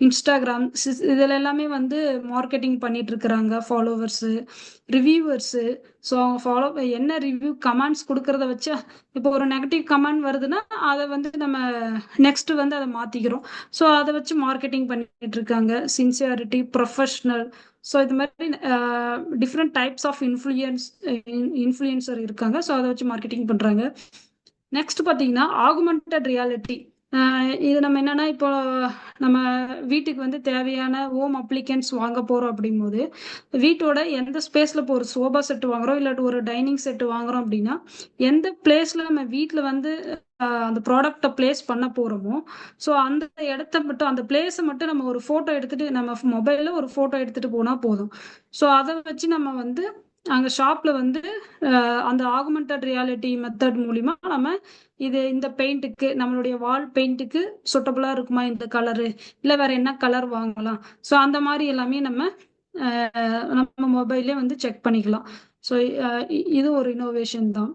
இன்ஸ்டாகிராம், இதில் எல்லாமே வந்து மார்க்கெட்டிங் பண்ணிட்டு இருக்கிறாங்க. ஃபாலோவர்ஸு, ரிவ்யூவர்ஸு, ஸோ அவங்க என்ன ரிவ்யூ கமெண்ட்ஸ் கொடுக்கறத வச்சு, இப்போ ஒரு நெகட்டிவ் கமெண்ட் வருதுன்னா அதை வந்து நம்ம நெக்ஸ்ட் வந்து அதை மாற்றிக்கிறோம். ஸோ அதை வச்சு மார்க்கெட்டிங் பண்ணிட்டு இருக்காங்க. சின்சியாரிட்டி, ப்ரொஃபஷ்னல், ஸோ இது மாதிரி டிஃப்ரெண்ட் டைப்ஸ் ஆஃப் இன்ஃப்ளூயன்சர் இருக்காங்க. ஸோ அதை வச்சு மார்க்கெட்டிங் பண்ணுறாங்க. நெக்ஸ்ட் பார்த்தீங்கன்னா ஆகுமெண்டட் ரியாலிட்டி. இது நம்ம என்னன்னா இப்போ நம்ம வீட்டுக்கு வந்து தேவையான ஹோம் அப்ளிகன்ஸ் வாங்க போகிறோம் அப்படிங்கும்போது வீட்டோட எந்த ஸ்பேஸில் இப்போ ஒரு சோபா செட்டு வாங்குறோம் இல்லாட்டி ஒரு டைனிங் செட்டு வாங்குறோம் அப்படின்னா எந்த பிளேஸில் நம்ம வீட்டில் வந்து அந்த ப்ராடக்டை பிளேஸ் பண்ண போகிறோமோ ஸோ அந்த இடத்த மட்டும், அந்த பிளேஸை மட்டும் நம்ம ஒரு ஃபோட்டோ எடுத்துகிட்டு நம்ம மொபைலில் ஒரு ஃபோட்டோ எடுத்துகிட்டு போனால் போதும். ஸோ அதை வச்சு நம்ம வந்து அங்கே ஷாப்பில் வந்து அந்த ஆகுமெண்டட் ரியாலிட்டி மெத்தட் மூலிமா நம்ம இது இந்த பெயிண்ட்டுக்கு, நம்மளுடைய வால் பெயிண்ட்டுக்கு சூட்டபுளாக இருக்குமா இந்த கலரு, இல்லை வேற என்ன கலர் வாங்கலாம், ஸோ அந்த மாதிரி எல்லாமே நம்ம மொபைல்லே வந்து செக் பண்ணிக்கலாம். ஸோ இது ஒரு இனோவேஷன் தான்.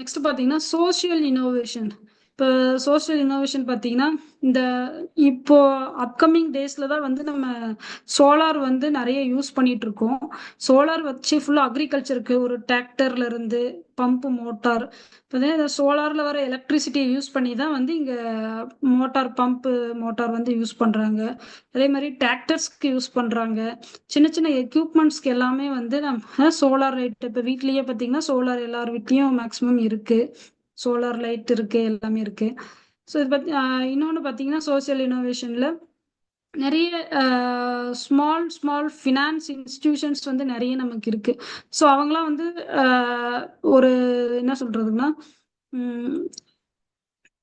நெக்ஸ்ட் பார்த்தீங்கன்னா சோஷியல் இனோவேஷன். இப்போ சோஷியல் இனோவேஷன் பார்த்தீங்கன்னா இந்த இப்போ அப்கமிங் டேஸில் தான் வந்து நம்ம சோலார் வந்து நிறைய யூஸ் பண்ணிட்டு இருக்கோம். சோலார் வச்சு ஃபுல்லாக அக்ரிகல்ச்சருக்கு ஒரு டிராக்டர்ல இருந்து பம்பு, மோட்டார், இப்போ சோலாரில் வர எலக்ட்ரிசிட்டியை யூஸ் பண்ணி தான் வந்து இங்கே பம்பு மோட்டார் வந்து யூஸ் பண்ணுறாங்க. அதே மாதிரி டிராக்டர்ஸ்க்கு யூஸ் பண்ணுறாங்க. சின்ன சின்ன எக்யூப்மெண்ட்ஸ்க்கு எல்லாமே வந்து நம்ம சோலார் லைட், இப்போ வீட்லேயே பார்த்தீங்கன்னா சோலார் எல்லார் வீட்லேயும் மேக்ஸிமம் இருக்குது. சோலார் லைட் இருக்கு, எல்லாமே இருக்கு. ஸோ இது பற்றி இன்னொன்று பார்த்தீங்கன்னா சோசியல் இனோவேஷனில் நிறைய ஸ்மால் ஃபினான்ஸ் இன்ஸ்டிடியூஷன்ஸ் வந்து நிறைய நமக்கு இருக்கு. ஸோ அவங்களாம் வந்து ஒரு என்ன சொல்றதுன்னா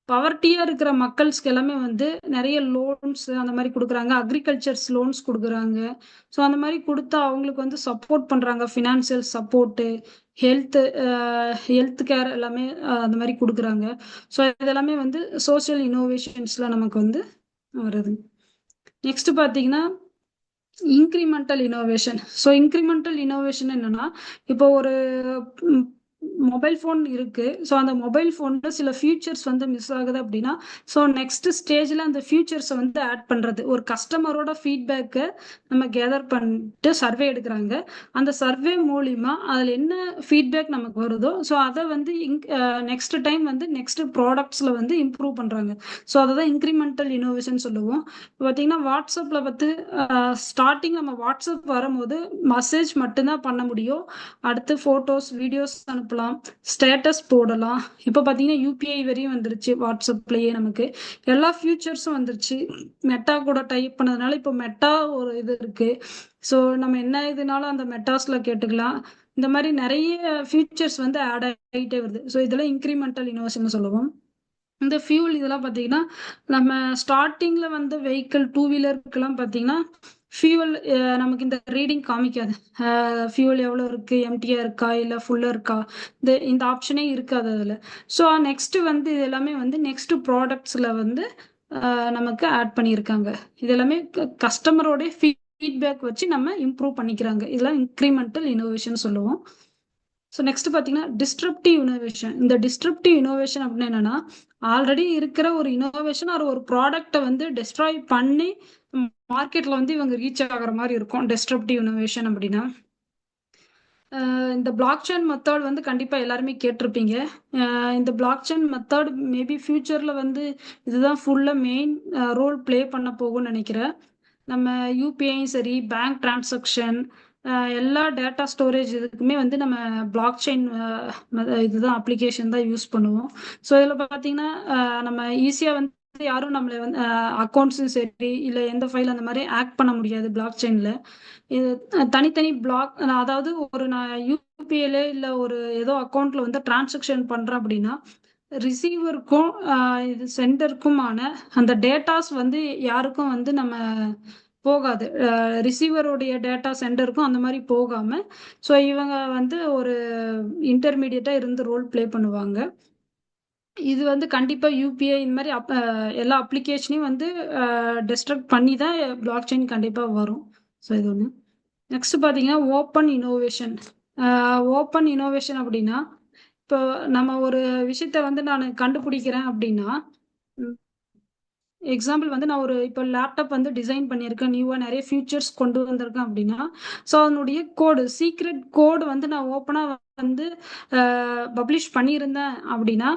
பவர்ட்டியாக இருக்கிற மக்கள்ஸ்க்கு எல்லாமே வந்து நிறைய லோன்ஸ் அந்த மாதிரி கொடுக்குறாங்க. அக்ரிகல்ச்சர்ஸ் லோன்ஸ் கொடுக்குறாங்க. ஸோ அந்த மாதிரி கொடுத்தா அவங்களுக்கு வந்து சப்போர்ட் பண்ணுறாங்க. ஃபினான்சியல் சப்போர்ட்டு, ஹெல்த் கேர் எல்லாமே அந்த மாதிரி கொடுக்குறாங்க. ஸோ இதெல்லாமே வந்து சோஷியல் இனோவேஷன்ஸில் நமக்கு வந்து வருது. நெக்ஸ்ட் பார்த்தீங்கன்னா incremental innovation. So incremental innovation என்னன்னா இப்போ ஒரு மொபைல் ஃபோன் இருக்கு. ஸோ அந்த மொபைல் ஃபோனில் சில ஃபியூச்சர்ஸ் வந்து மிஸ் ஆகுது அப்படின்னா ஸோ நெக்ஸ்ட் ஸ்டேஜில் அந்த ஃபியூச்சர்ஸை வந்து ஆட் பண்ணுறது. ஒரு கஸ்டமரோட ஃபீட்பேக்கை நம்ம கேதர் பண்ணிட்டு சர்வே எடுக்கிறாங்க. அந்த சர்வே மூலிமா அதில் என்ன ஃபீட்பேக் நமக்கு வருதோ ஸோ அதை வந்து நெக்ஸ்ட் டைம் வந்து நெக்ஸ்ட் ப்ராடக்ட்ஸில் வந்து இம்ப்ரூவ் பண்ணுறாங்க. ஸோ அதை தான் இன்க்ரிமெண்டல் இனோவேஷன் சொல்லுவோம். பார்த்தீங்கன்னா வாட்ஸ்அப்பில் பார்த்து ஸ்டார்டிங் நம்ம வாட்ஸ்அப் வரும்போது மெசேஜ் மட்டும்தான் பண்ண முடியும். அடுத்து ஃபோட்டோஸ், வீடியோஸ் அனுப்ப அனுப்பலாம், ஸ்டேட்டஸ் போடலாம். இப்போ பார்த்தீங்கன்னா யூபிஐ வரையும் வந்துருச்சு வாட்ஸ்அப்லேயே. நமக்கு எல்லா ஃபியூச்சர்ஸும் வந்துருச்சு. மெட்டா கூட டைப் பண்ணதுனால இப்போ மெட்டா ஒரு இது இருக்கு. ஸோ நம்ம என்ன இதுனாலும் அந்த மெட்டாஸில் கேட்டுக்கலாம். இந்த மாதிரி நிறைய ஃபியூச்சர்ஸ் வந்து ஆட் ஆகிட்டே வருது. ஸோ இதெல்லாம் இன்க்ரிமெண்டல் இனோவேஷன் சொல்லுவோம். இந்த ஃபியூல் இதெல்லாம் பார்த்தீங்கன்னா நம்ம ஸ்டார்டிங்கில் வந்து வெஹிக்கிள் டூ வீலருக்கெல்லாம் பார்த்தீங்கன்னா ஃபியூவல் நமக்கு இந்த ரீடிங் காமிக்காது. ஃபியூவல் எவ்வளோ இருக்குது, எம்டியாக இருக்கா இல்லை ஃபுல்லாக இருக்கா, இந்த ஆப்ஷனே இருக்காது அதில். ஸோ நெக்ஸ்ட்டு வந்து இது எல்லாமே வந்து நெக்ஸ்ட் ப்ராடக்ட்ஸில் வந்து நமக்கு ஆட் பண்ணியிருக்காங்க. இது எல்லாமே கஸ்டமரோடைய ஃபீட்பேக் வச்சு நம்ம இம்ப்ரூவ் பண்ணிக்கிறாங்க. இதெல்லாம் இன்க்ரிமெண்டல் இனோவேஷன் சொல்லுவோம். ஸோ நெக்ஸ்ட் பார்த்தீங்கன்னா டிஸ்ட்ரப்டிவ் இனோவேஷன். இந்த டிஸ்ட்ரப்டிவ் இனோவேஷன் அப்படின்னு என்னன்னா ஆல்ரெடி இருக்கிற ஒரு இனோவேஷன் ஒரு ப்ராடக்டை வந்து டெஸ்ட்ராய் பண்ணி மார்க்கெட்ல வந்து இவங்க ரீச் ஆகிற மாதிரி இருக்கும். டிஸ்ட்ரப்டிவ் இனோவேஷன் அப்படின்னா இந்த பிளாக் செயின் மெத்தட் வந்து கண்டிப்பாக எல்லாருமே கேட்டிருப்பீங்க. இந்த பிளாக் செயின் மெத்தட் மேபி ஃபியூச்சரில் வந்து இதுதான் ஃபுல்லாக மெயின் ரோல் ப்ளே பண்ண போகும்னு நினைக்கிறேன். நம்ம யூபிஐயும் சரி, பேங்க் டிரான்சாக்ஷன், எல்லா டேட்டா ஸ்டோரேஜ் இதுக்குமே வந்து நம்ம பிளாக் செயின் இதுதான் அப்ளிகேஷன் தான் யூஸ் பண்ணுவோம். ஸோ இதில் பார்த்தீங்கன்னா நம்ம ஈஸியாக வந்து யாரும் நம்மளை வந்து அக்கௌண்ட்ஸும் சரி இல்லை எந்த ஃபைல் அந்த மாதிரி ஆக்ட் பண்ண முடியாது பிளாக் செயினில். இது தனித்தனி பிளாக், அதாவது ஒரு நான் யூபிஐல இல்லை ஒரு ஏதோ அக்கௌண்ட்ல வந்து டிரான்சாக்ஷன் பண்ணுறேன் அப்படின்னா ரிசீவருக்கும் இது சென்டருக்குமான அந்த டேட்டாஸ் வந்து யாருக்கும் வந்து நம்ம போகாது. ரிசீவருடைய டேட்டா சென்டருக்கும் அந்த மாதிரி போகாமல் ஸோ இவங்க வந்து ஒரு இன்டர்மீடியட்டாக இருந்து ரோல் ப்ளே பண்ணுவாங்க. இது வந்து கண்டிப்பாக யூபிஐ இந்த மாதிரி எல்லா அப்ளிகேஷனையும் வந்து டிஸ்ட்ரக்ட் பண்ணி தான் பிளாக் செயின் கண்டிப்பாக வரும். ஸோ இது ஒன்று. நெக்ஸ்ட் பார்த்தீங்கன்னா ஓப்பன் இனோவேஷன். ஓப்பன் இனோவேஷன் அப்படின்னா இப்போ நம்ம ஒரு விஷயத்த வந்து நான் கண்டுபிடிக்கிறேன் அப்படின்னா எக்ஸாம்பிள் வந்து நான் ஒரு இப்போ லேப்டாப் வந்து டிசைன் பண்ணியிருக்கேன், நியூவாக நிறைய ஃபியூச்சர்ஸ் கொண்டு வந்திருக்கேன் அப்படின்னா ஸோ அதனுடைய கோடு சீக்ரெட் கோடு வந்து நான் ஓப்பனாக வந்து பப்ளிஷ் பண்ணியிருந்தேன் அப்படின்னா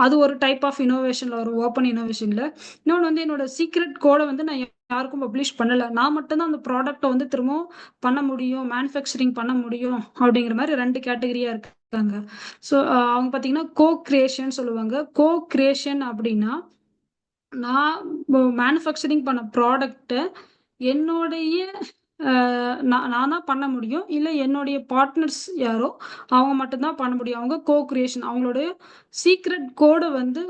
அது ஒரு டைப் ஆஃப் இனோவேஷனில் வரும், ஓப்பன் இனோவேஷனில். இன்னொன்று வந்து என்னோட சீக்ரெட் கோடை வந்து நான் யாருக்கும் பப்ளிஷ் பண்ணலை, நான் மட்டும்தான் அந்த ப்ராடக்டை வந்து திரும்பவும் பண்ண முடியும், மேனுஃபேக்சரிங் பண்ண முடியும் அப்படிங்கிற மாதிரி ரெண்டு கேட்டகரியாக இருக்காங்க. ஸோ அவங்க பார்த்தீங்கன்னா கோ கிரியேஷன் சொல்லுவாங்க. கோ கிரியேஷன் அப்படின்னா நான் மேனுஃபேக்சரிங் பண்ண ப்ராடக்டை என்னுடைய நான் தான் பண்ண முடியும், இல்லை என்னுடைய பார்ட்னர்ஸ் யாரோ அவங்க மட்டும்தான் பண்ண முடியும். அவங்க கோ கிரியேஷன், அவங்களுடைய சீக்ரெட் கோடை வந்து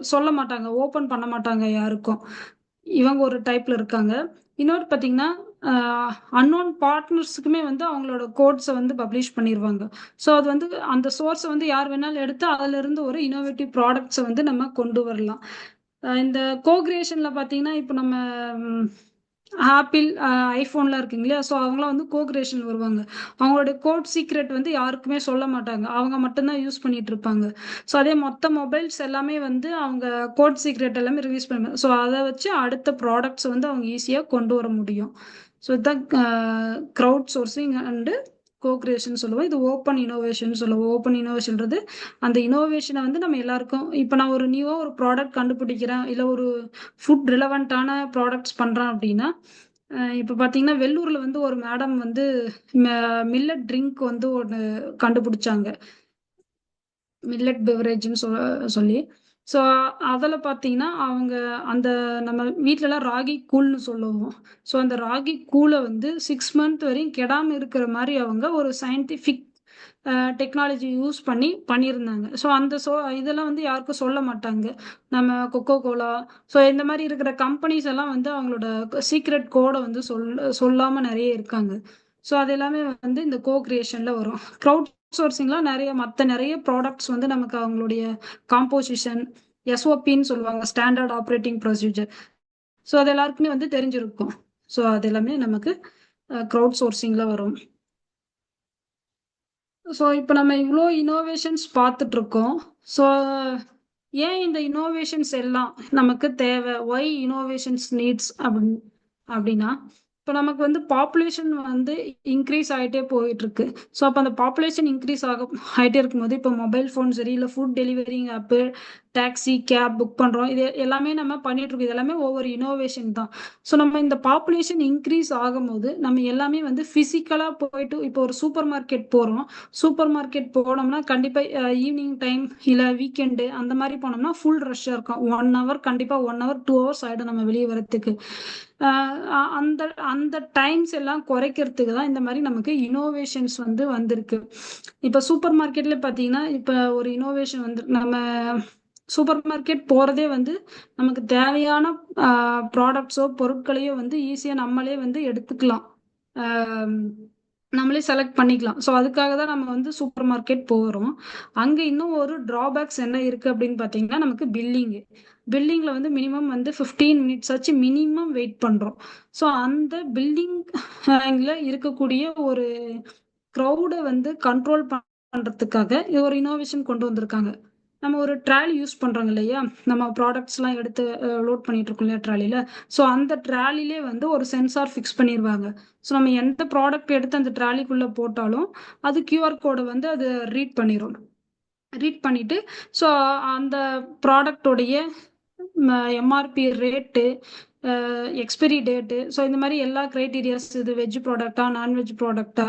சொல்ல மாட்டாங்க, ஓப்பன் பண்ண மாட்டாங்க யாருக்கும். இவங்க ஒரு டைப்ல இருக்காங்க. இன்னொரு பார்த்தீங்கன்னா அன்னோன் பார்ட்னர்ஸுக்குமே வந்து அவங்களோட கோட்ஸை வந்து பப்ளிஷ் பண்ணிடுவாங்க. ஸோ அது வந்து அந்த சோர்ஸை வந்து யார் வேணாலும் எடுத்து அதிலிருந்து ஒரு இனோவேட்டிவ் ப்ராடக்ட்ஸை வந்து நம்ம கொண்டு வரலாம். இந்த கோகிரியேஷனில் பார்த்தீங்கன்னா இப்போ நம்ம ஆப்பிள் ஐஃபோன்லாம் இருக்குங்க இல்லையா, ஸோ அவங்களாம் வந்து கோகிரியேஷன் வருவாங்க. அவங்களுடைய கோட் சீக்ரெட் வந்து யாருக்குமே சொல்ல மாட்டாங்க, அவங்க மட்டும்தான் யூஸ் பண்ணிட்டு இருப்பாங்க. ஸோ அதே மொத்த மொபைல்ஸ் எல்லாமே வந்து அவங்க கோட் சீக்ரெட் எல்லாமே ரிலீஸ் பண்ணுவாங்க. ஸோ அதை வச்சு அடுத்த ப்ராடக்ட்ஸ் வந்து அவங்க ஈஸியாக கொண்டு வர முடியும். ஸோ இதுதான் க்ரௌட் சோர்சிங் அண்டு கோகிரியேஷன் சொல்லுவோம். இது ஓப்பன் இனோவேஷன் சொல்லுவோம். ஓப்பன் இனோவேஷன்றது அந்த இனோவேஷனை வந்து நம்ம எல்லாருக்கும், இப்போ நான் ஒரு நியூவாக ஒரு ப்ராடக்ட் கண்டுபிடிக்கிறேன் இல்லை ஒரு ஃபுட் ரிலவெண்ட்டான ப்ராடக்ட்ஸ் பண்ணுறேன் அப்படின்னா இப்போ பார்த்தீங்கன்னா வெள்ளூரில் வந்து ஒரு மேடம் வந்து மில்லட் ட்ரிங்க் வந்து ஒன்று கண்டுபிடிச்சாங்க, மில்லட் பெவரேஜ்னு சொல்லி. ஸோ அதில் பார்த்தீங்கன்னா அவங்க அந்த நம்ம வீட்டிலலாம் ராகி கூழ்னு சொல்லுவோம். ஸோ அந்த ராகி கூழை வந்து 6 month வரையும் கெடாமல் இருக்கிற மாதிரி அவங்க ஒரு சயின்டிஃபிக் டெக்னாலஜி யூஸ் பண்ணியிருந்தாங்க. ஸோ அந்த இதெல்லாம் வந்து யாருக்கும் சொல்ல மாட்டாங்க. நம்ம கொக்கோ கோலா ஸோ இந்த மாதிரி இருக்கிற கம்பெனிஸ் எல்லாம் வந்து அவங்களோட சீக்ரெட் கோடை வந்து சொல்லாமல் நிறைய இருக்காங்க. ஸோ அது எல்லாமே வந்து இந்த கோ கிரியேஷனில் வரும். க்ரௌட் சோர்சிங்லாம் நிறைய ப்ராடக்ட்ஸ் வந்து நமக்கு அவங்களுடைய காம்போசிஷன் எஸ்ஓபின்னு சொல்லுவாங்க, ஸ்டாண்டர்ட் ஆப்ரேட்டிங் ப்ரொசீஜர். ஸோ அது எல்லாருக்குமே வந்து தெரிஞ்சிருக்கும். ஸோ அது எல்லாமே நமக்கு க்ரௌட் சோர்சிங்கில் வரும். ஸோ இப்போ நம்ம இவ்வளோ இனோவேஷன்ஸ் பார்த்துட்டு இருக்கோம். ஸோ ஏன் இந்த இனோவேஷன்ஸ் எல்லாம் நமக்கு தேவை, ஒய் இனோவேஷன்ஸ் நீட்ஸ் அப்படின்னா இப்போ நமக்கு வந்து பாப்புலேஷன் வந்து இன்க்ரீஸ் ஆகிட்டே போயிட்டு இருக்கு. ஸோ அப்போ அந்த பாப்புலேஷன் இன்க்ரீஸ் ஆகிட்டே இருக்கும்போது இப்போ மொபைல் ஃபோன் சரி இல்லை ஃபுட் டெலிவரிங் ஆப்பு, டாக்ஸி, கேப் புக் பண்ணுறோம், இது எல்லாமே நம்ம பண்ணிட்டு இருக்கோம். இது எல்லாமே ஒவ்வொரு இனோவேஷன் தான். ஸோ நம்ம இந்த பாப்புலேஷன் இன்க்ரீஸ் ஆகும்போது நம்ம எல்லாமே வந்து ஃபிசிக்கலாக போயிட்டு இப்போ ஒரு சூப்பர் மார்க்கெட் போகிறோம். சூப்பர் மார்க்கெட் போனோம்னா கண்டிப்பாக ஈவினிங் டைம் இல்லை வீக்கெண்டு அந்த மாதிரி போனோம்னா ஃபுல் ரஷ்ஷாக இருக்கும். 1 hour கண்டிப்பாக 1 hour 2 hours ஆகிடும் நம்ம வெளியே வரத்துக்கு. அந்த அந்த டைம்ஸ் எல்லாம் குறைக்கிறதுக்கு தான் இந்த மாதிரி நமக்கு இனோவேஷன்ஸ் வந்து வந்திருக்கு. இப்போ சூப்பர் மார்க்கெட்ல பார்த்தீங்கன்னா இப்போ ஒரு இனோவேஷன் வந்து நம்ம சூப்பர் மார்க்கெட் போகிறதே வந்து நமக்கு தேவையான ப்ராடக்ட்ஸோ பொருட்களையோ வந்து ஈஸியாக நம்மளே வந்து எடுத்துக்கலாம், நம்மளே செலக்ட் பண்ணிக்கலாம். ஸோ அதுக்காக தான் நம்ம வந்து சூப்பர் மார்க்கெட் போகிறோம். அங்கே இன்னும் ஒரு ட்ராபேக்ஸ் என்ன இருக்குது அப்படின்னு பார்த்தீங்கன்னா நமக்கு பில்லிங்கில் வந்து மினிமம் வந்து 15 minutes ஆச்சு மினிமம் வெயிட் பண்ணுறோம். ஸோ அந்த பில்டிங்கில் இருக்கக்கூடிய ஒரு க்ரௌடை வந்து கண்ட்ரோல் பண்ணுறதுக்காக ஒரு இனோவேஷன் கொண்டு வந்திருக்காங்க. நம்ம ஒரு ட்ராலி யூஸ் பண்ணுறோங்க இல்லையா, நம்ம ப்ராடக்ட்ஸ்லாம் எடுத்து லோட் பண்ணிட்டு இருக்கோம் இல்லையா ட்ராலியில். ஸோ அந்த ட்ராலிலே வந்து ஒரு சென்சார் ஃபிக்ஸ் பண்ணிடுவாங்க. ஸோ நம்ம எந்த ப்ராடக்ட் எடுத்து அந்த ட்ராலிக்குள்ளே போட்டாலும் அது QR கோடை வந்து அது ரீட் பண்ணிட்டு ஸோ அந்த ப்ராடக்டோடைய MRP rate, expiry date, so இந்த மாதிரி எல்லா க்ரைட்டீரியாஸ், இது வெஜ் ப்ராடக்டா நான்வெஜ் ப்ராடக்டா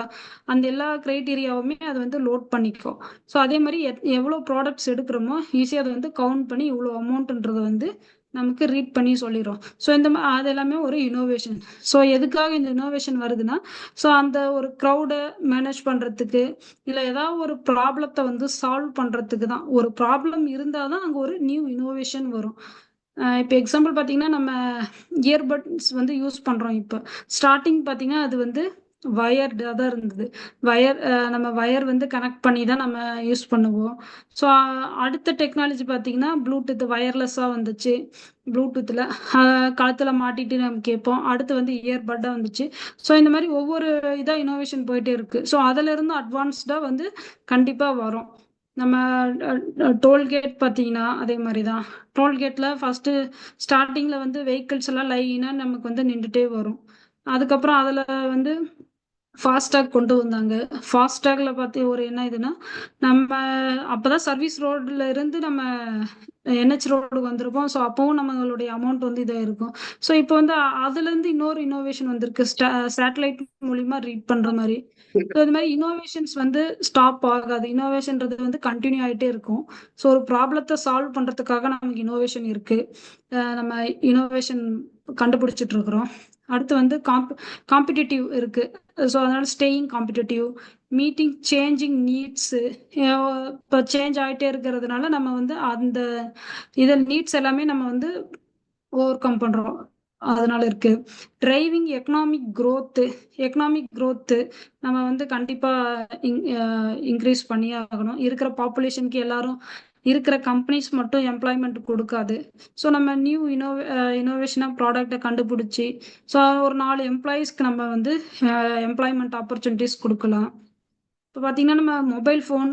அந்த எல்லா க்ரைட்டீரியாவுமே அது வந்து லோட் பண்ணிக்கும். ஸோ அதே மாதிரி எவ்வளோ ப்ராடக்ட்ஸ் எடுக்கிறோமோ ஈஸியாக அதை வந்து கவுண்ட் பண்ணி இவ்வளோ அமௌண்ட்டுன்றதை வந்து நமக்கு ரீட் பண்ணி சொல்லிடும். ஸோ அது எல்லாமே ஒரு இனோவேஷன். ஸோ எதுக்காக இந்த இனோவேஷன் வருதுன்னா ஸோ அந்த ஒரு க்ரௌடை மேனேஜ் பண்ணுறதுக்கு இல்லை ஏதாவது ஒரு ப்ராப்ளத்தை வந்து சால்வ் பண்ணுறதுக்கு தான். ஒரு ப்ராப்ளம் இருந்தால் தான் அங்கே ஒரு நியூ இனோவேஷன் வரும். இப்போ எக்ஸாம்பிள் பார்த்தீங்கன்னா நம்ம இயர்பட்ஸ் வந்து யூஸ் பண்ணுறோம். இப்போ ஸ்டார்டிங் பார்த்தீங்கன்னா அது வந்து வயர்டாக தான் இருந்தது. நம்ம வயர் வந்து கனெக்ட் பண்ணி தான் நம்ம யூஸ் பண்ணுவோம். ஸோ அடுத்த டெக்னாலஜி பார்த்தீங்கன்னா ப்ளூடூத் வயர்லெஸ்ஸாக வந்துச்சு. ப்ளூடூத்தில் கழுத்தில் மாட்டிட்டு நம்ம கேட்போம். அடுத்து வந்து இயர்பட்டாக வந்துச்சு. ஸோ இந்த மாதிரி ஒவ்வொரு இதாக இனோவேஷன் போயிட்டே இருக்குது. ஸோ அதிலிருந்து அட்வான்ஸ்டாக வந்து கண்டிப்பாக வரும். நம்ம டோல்கேட் பார்த்தீங்கன்னா அதே மாதிரி தான். டோல்கேட்டில் ஃபஸ்ட்டு ஸ்டார்டிங்கில் வந்து வெஹிக்கிள்ஸ் எல்லாம் லைனாக நமக்கு வந்து நின்றுட்டே வரும். அதுக்கப்புறம் அதில் வந்து ஃபாஸ்டாக் கொண்டு வந்தாங்க. ஃபாஸ்டாகில் பார்த்து ஒரு என்ன இதுன்னா நம்ம அப்போ தான் சர்வீஸ் ரோடில் இருந்து நம்ம NH ரோடு வந்திருக்கோம். ஸோ அப்போவும் நம்மளுடைய அமௌண்ட் வந்து இதாக இருக்கும். ஸோ இப்போ வந்து அதுலேருந்து இன்னொரு இனோவேஷன் வந்திருக்கு, சேட்டலைட் மூலிமா ரீட் பண்ணுற மாதிரி. ஸோ இது மாதிரி இனோவேஷன்ஸ் வந்து ஸ்டாப் ஆகாது. இனோவேஷன்றது வந்து கண்டினியூ ஆகிட்டே இருக்கும். ஸோ ஒரு ப்ராப்ளத்தை சால்வ் பண்ணுறதுக்காக நமக்கு இனோவேஷன் இருக்குது. நம்ம இனோவேஷன் கண்டுபிடிச்சிட்டு இருக்கிறோம். அடுத்து வந்து காம்படிட்டிவ் இருக்குது. ஸோ அதனால் staying competitive, meeting changing needs. இப்போ சேஞ்ச் ஆகிட்டே இருக்கிறதுனால நம்ம வந்து அந்த இதில் நீட்ஸ் எல்லாமே நம்ம வந்து ஓவர் கம் பண்ணுறோம். அதனால இருக்கு டிரைவிங் எக்கனாமிக் க்ரோத்து நம்ம வந்து கண்டிப்பாக இன்க்ரீஸ் பண்ணியே ஆகணும். இருக்கிற பாப்புலேஷனுக்கு எல்லாரும் இருக்கிற கம்பெனிஸ் மட்டும் எம்ப்ளாய்மெண்ட் கொடுக்காது. ஸோ நம்ம நியூ இனோவேஷனாக ப்ராடக்டை கண்டுபிடிச்சி ஸோ ஒரு 4 எம்ப்ளாயீஸ்க்கு நம்ம வந்து எம்ப்ளாய்மெண்ட் ஆப்பர்ச்சுனிட்டிஸ் கொடுக்கலாம். இப்போ பார்த்தீங்கன்னா நம்ம மொபைல் ஃபோன்,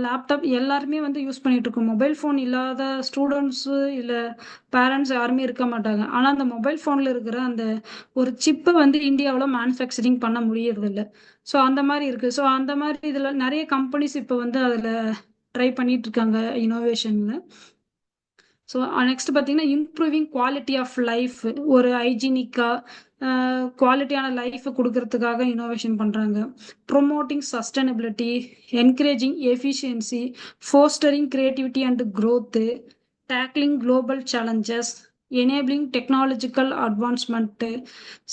லேப்டாப் எல்லாருமே வந்து யூஸ் பண்ணிட்டு இருக்கோம். மொபைல் ஃபோன் இல்லாத ஸ்டூடெண்ட்ஸு இல்லை பேரண்ட்ஸ் யாருமே இருக்க மாட்டாங்க. ஆனால் அந்த மொபைல் ஃபோனில் இருக்கிற அந்த ஒரு சிப்பை வந்து இந்தியாவில் மேனுஃபேக்சரிங் பண்ண முடியறதில்ல. ஸோ அந்த மாதிரி இருக்குது. ஸோ அந்த மாதிரி இதில் நிறைய கம்பெனிஸ் இப்போ வந்து அதில் ட்ரை பண்ணிட்டு இருக்காங்க இனோவேஷனில். ஸோ நெக்ஸ்ட் பார்த்தீங்கன்னா இம்ப்ரூவிங் குவாலிட்டி ஆஃப் லைஃப், ஒரு ஹைஜீனிக்காக குவாலிட்டியான லைஃப் கொடுக்கறதுக்காக இனோவேஷன் பண்ணுறாங்க. Promoting sustainability, encouraging efficiency, fostering creativity and growth, tackling global challenges, enabling technological advancement.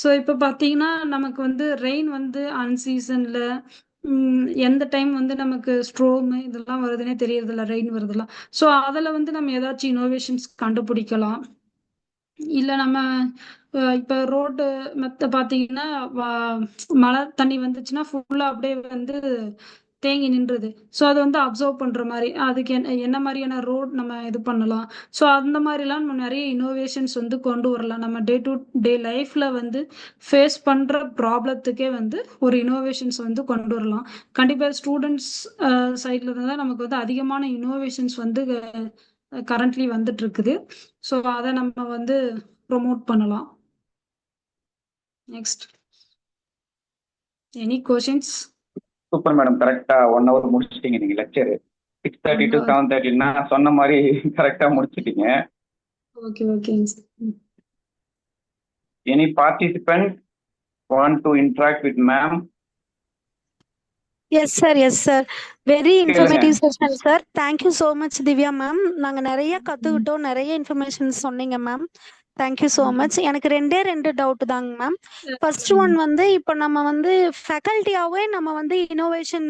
So இப்போ பார்த்தீங்கன்னா நமக்கு வந்து ரெயின் வந்து அன்சீசனில் எந்த டைம் வந்து நமக்கு ஸ்ட்ரோமு இதெல்லாம் வருதுன்னே தெரியறதில்ல, ரெயின் வருதுலாம். ஸோ அதில் வந்து நம்ம ஏதாச்சும் இனோவேஷன்ஸ் கண்டுபிடிக்கலாம். இல்லை நம்ம இப்போ ரோடு பார்த்தீங்கன்னா மழை தண்ணி வந்துச்சுன்னா ஃபுல்லாக அப்படியே வந்து தேங்கி நின்றுது. ஸோ அதை வந்து அப்சர்வ் பண்ணுற மாதிரி அதுக்கு என்ன மாதிரியான ரோட் நம்ம இது பண்ணலாம். ஸோ அந்த மாதிரிலாம் நம்ம நிறைய இனோவேஷன்ஸ் வந்து கொண்டு வரலாம். நம்ம டே டு டே லைஃப்பில் வந்து ஃபேஸ் பண்ணுற ப்ராப்ளத்துக்கே வந்து ஒரு இனோவேஷன்ஸ் வந்து கொண்டு வரலாம். கண்டிப்பாக ஸ்டூடெண்ட்ஸ் சைடில் இருந்து தான் நமக்கு வந்து அதிகமான இனோவேஷன்ஸ் வந்து கரண்ட்லி வந்துட்டு இருக்குது. ஸோ அதை நம்ம வந்து ப்ரொமோட் பண்ணலாம். Next any questions? Super madam, கரெக்டா 1 hour முடிச்சிட்டீங்க நீங்க லெக்சர். 6:30 to 7:30 நான் சொன்ன மாதிரி கரெக்டா முடிச்சிட்டீங்க. ஓகே ஓகேங்க sir. Any participant want to interact with ma'am? Yes sir, yes sir. Very கேளுங்க. Informative session sir. Thank you so much Divya ma'am. நாங்கள் நிறைய கற்றுக்கிட்டோம், நிறைய இன்ஃபர்மேஷன் சொன்னீங்க மேம். Thank you so much. எனக்கு 2 டவுட் தாங்க மேம். ஃபர்ஸ்ட் ஒன் வந்து இப்போ நம்ம வந்து ஃபேக்கல்ட்டியாகவே நம்ம வந்து இனோவேஷன்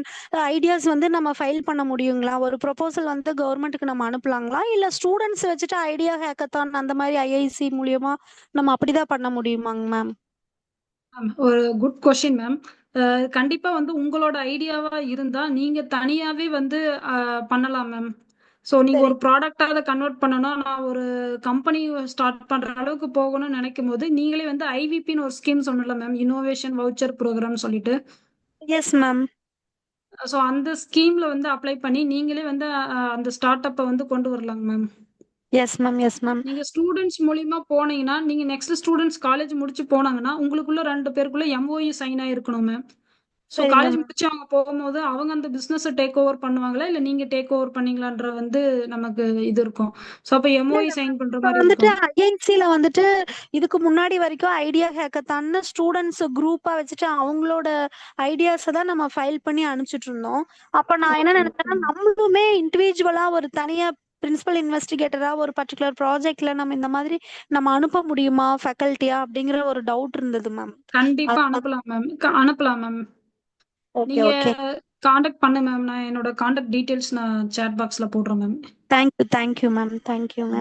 ஐடியாஸ் வந்து நம்ம ஃபைல் பண்ண முடியுங்களா? ஒரு ப்ரொபோசல் வந்து கவர்மெண்ட்டுக்கு நம்ம அனுப்பலாங்களா? இல்லை ஸ்டூடெண்ட்ஸ் வச்சுட்டு ஐடியா ஹேக்கத்தான் அந்த மாதிரி ஐஐசி மூலியமா நம்ம அப்படிதான் பண்ண முடியுமாங்க மேம்? ஒரு குட் கொஷின் மேம். கண்டிப்பா வந்து உங்களோட ஐடியாவா இருந்தா நீங்க தனியாவே வந்து பண்ணலாம் மேம். ஸோ நீங்க ஒரு ப்ராடக்டா அதை கன்வெர்ட் பண்ணணும், நான் ஒரு கம்பெனி ஸ்டார்ட் பண்ற அளவுக்கு போகணும்னு நினைக்கும் போது நீங்களே வந்து ஐவிபின்னு ஒரு ஸ்கீம் சொன்னல மேம், இனோவேஷன் வவுச்சர் ப்ரோக்ராம் சொல்லிட்டு. Yes ma'am. ஸோ அந்த ஸ்கீம்ல வந்து அப்ளை பண்ணி நீங்களே வந்து அந்த ஸ்டார்ட் அப்பை வந்து கொண்டு வரலாங்க ma'am. Yes ma'am, yes ma'am. நீங்க ஸ்டூடெண்ட்ஸ் மூலியமா போனீங்கன்னா, நீங்க நெக்ஸ்ட் ஸ்டூடெண்ட்ஸ் காலேஜ் முடிச்சு போனாங்கன்னா உங்களுக்குள்ள 2 பேருக்குள்ள எம்ஓயு சைன் ஆயிருக்கணும் மேம். ஸோ காலேஜ் முடிச்சு அவங்க போகும்போது அவங்க அந்த பிசினஸ் டேக் ஓவர் பண்ணுவாங்களா இல்ல நீங்க டேக் ஓவர் பண்ணீங்களான்ற வந்து நமக்கு இது இருக்கும். ஸோ அப்ப எம்ஓயு சைன் பண்ற மாதிரி வந்துட்டு இருக்கும். ஐஐசில வந்துட்டு இதுக்கு முன்னாடி வரைக்கும் ஐடியா ஹேக்கத்தான்னு ஸ்டூடெண்ட்ஸ் குரூப்பா வச்சுட்டு அவங்களோட ஐடியாஸ் தான் நம்ம ஃபைல் பண்ணி அனுப்பிச்சிட்டு இருந்தோம். அப்ப நான் என்ன நினைச்சேன்னா, நம்மளுமே இண்டிவிஜுவலா ஒரு தனியா பிரின்சிபல் இன்வெஸ்டிகேட்டரா ஒரு பர்டிகுலர் ப்ராஜெக்ட்ல நம்ம இந்த மாதிரி நம்ம அனுப்ப முடியுமா ஃபேக்கல்ட்டியா அப்படிங்கிற ஒரு டவுட் இருந்தது மேம். கண்டிப்பா அனுப்பலாம் மேம். அனுப்பலாம் மேம். ஓகே நீங்க ஓகே. காண்டாக்ட் பண்ணு மேம். நான் என்னோட காண்டாக்ட் டீடைல்ஸ் நான் சாட் பாக்ஸ்ல போடுறேன் மேம். தேங்க்யூ மேம், தேங்க்யூங்க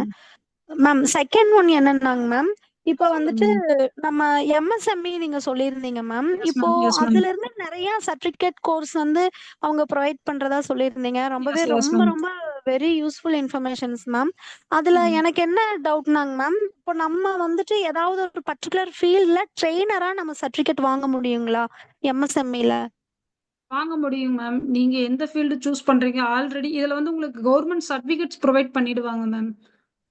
மேம். செகண்ட் ஒன் என்னன்னாங்க மேம், இப்போ வந்துட்டு நம்ம எம்எஸ்எம்இ நீங்க சொல்லியிருந்தீங்க மேம். இப்போ அதுல இருந்து நிறைய சர்டிபிகேட் கோர்ஸ் வந்து அவங்க ப்ரொவைட் பண்றதா சொல்லியிருந்தீங்க. ரொம்பவே ரொம்ப ரொம்ப வெரி யூஸ்ஃபுல் இன்ஃபர்மேஷன்ஸ் மேம். அதுல எனக்கு என்ன டவுட்னாங்க மேம், இப்போ நம்ம வந்துட்டு ஏதாவது ஒரு பர்டிகுலர் ஃபீல்ட்ல ட்ரெயினரா நம்ம சர்டிபிகேட் வாங்க முடியுங்களா எம்எஸ்எம்இல? வாங்க முடியும் மேம். நீங்க எந்த ஃபீல்டு சூஸ் பண்றீங்க, ஆல்ரெடி இதுல வந்து உங்களுக்கு கவர்மெண்ட் சர்டிபிகேட்ஸ் ப்ரொவைட் பண்ணிடுவாங்க மேம்.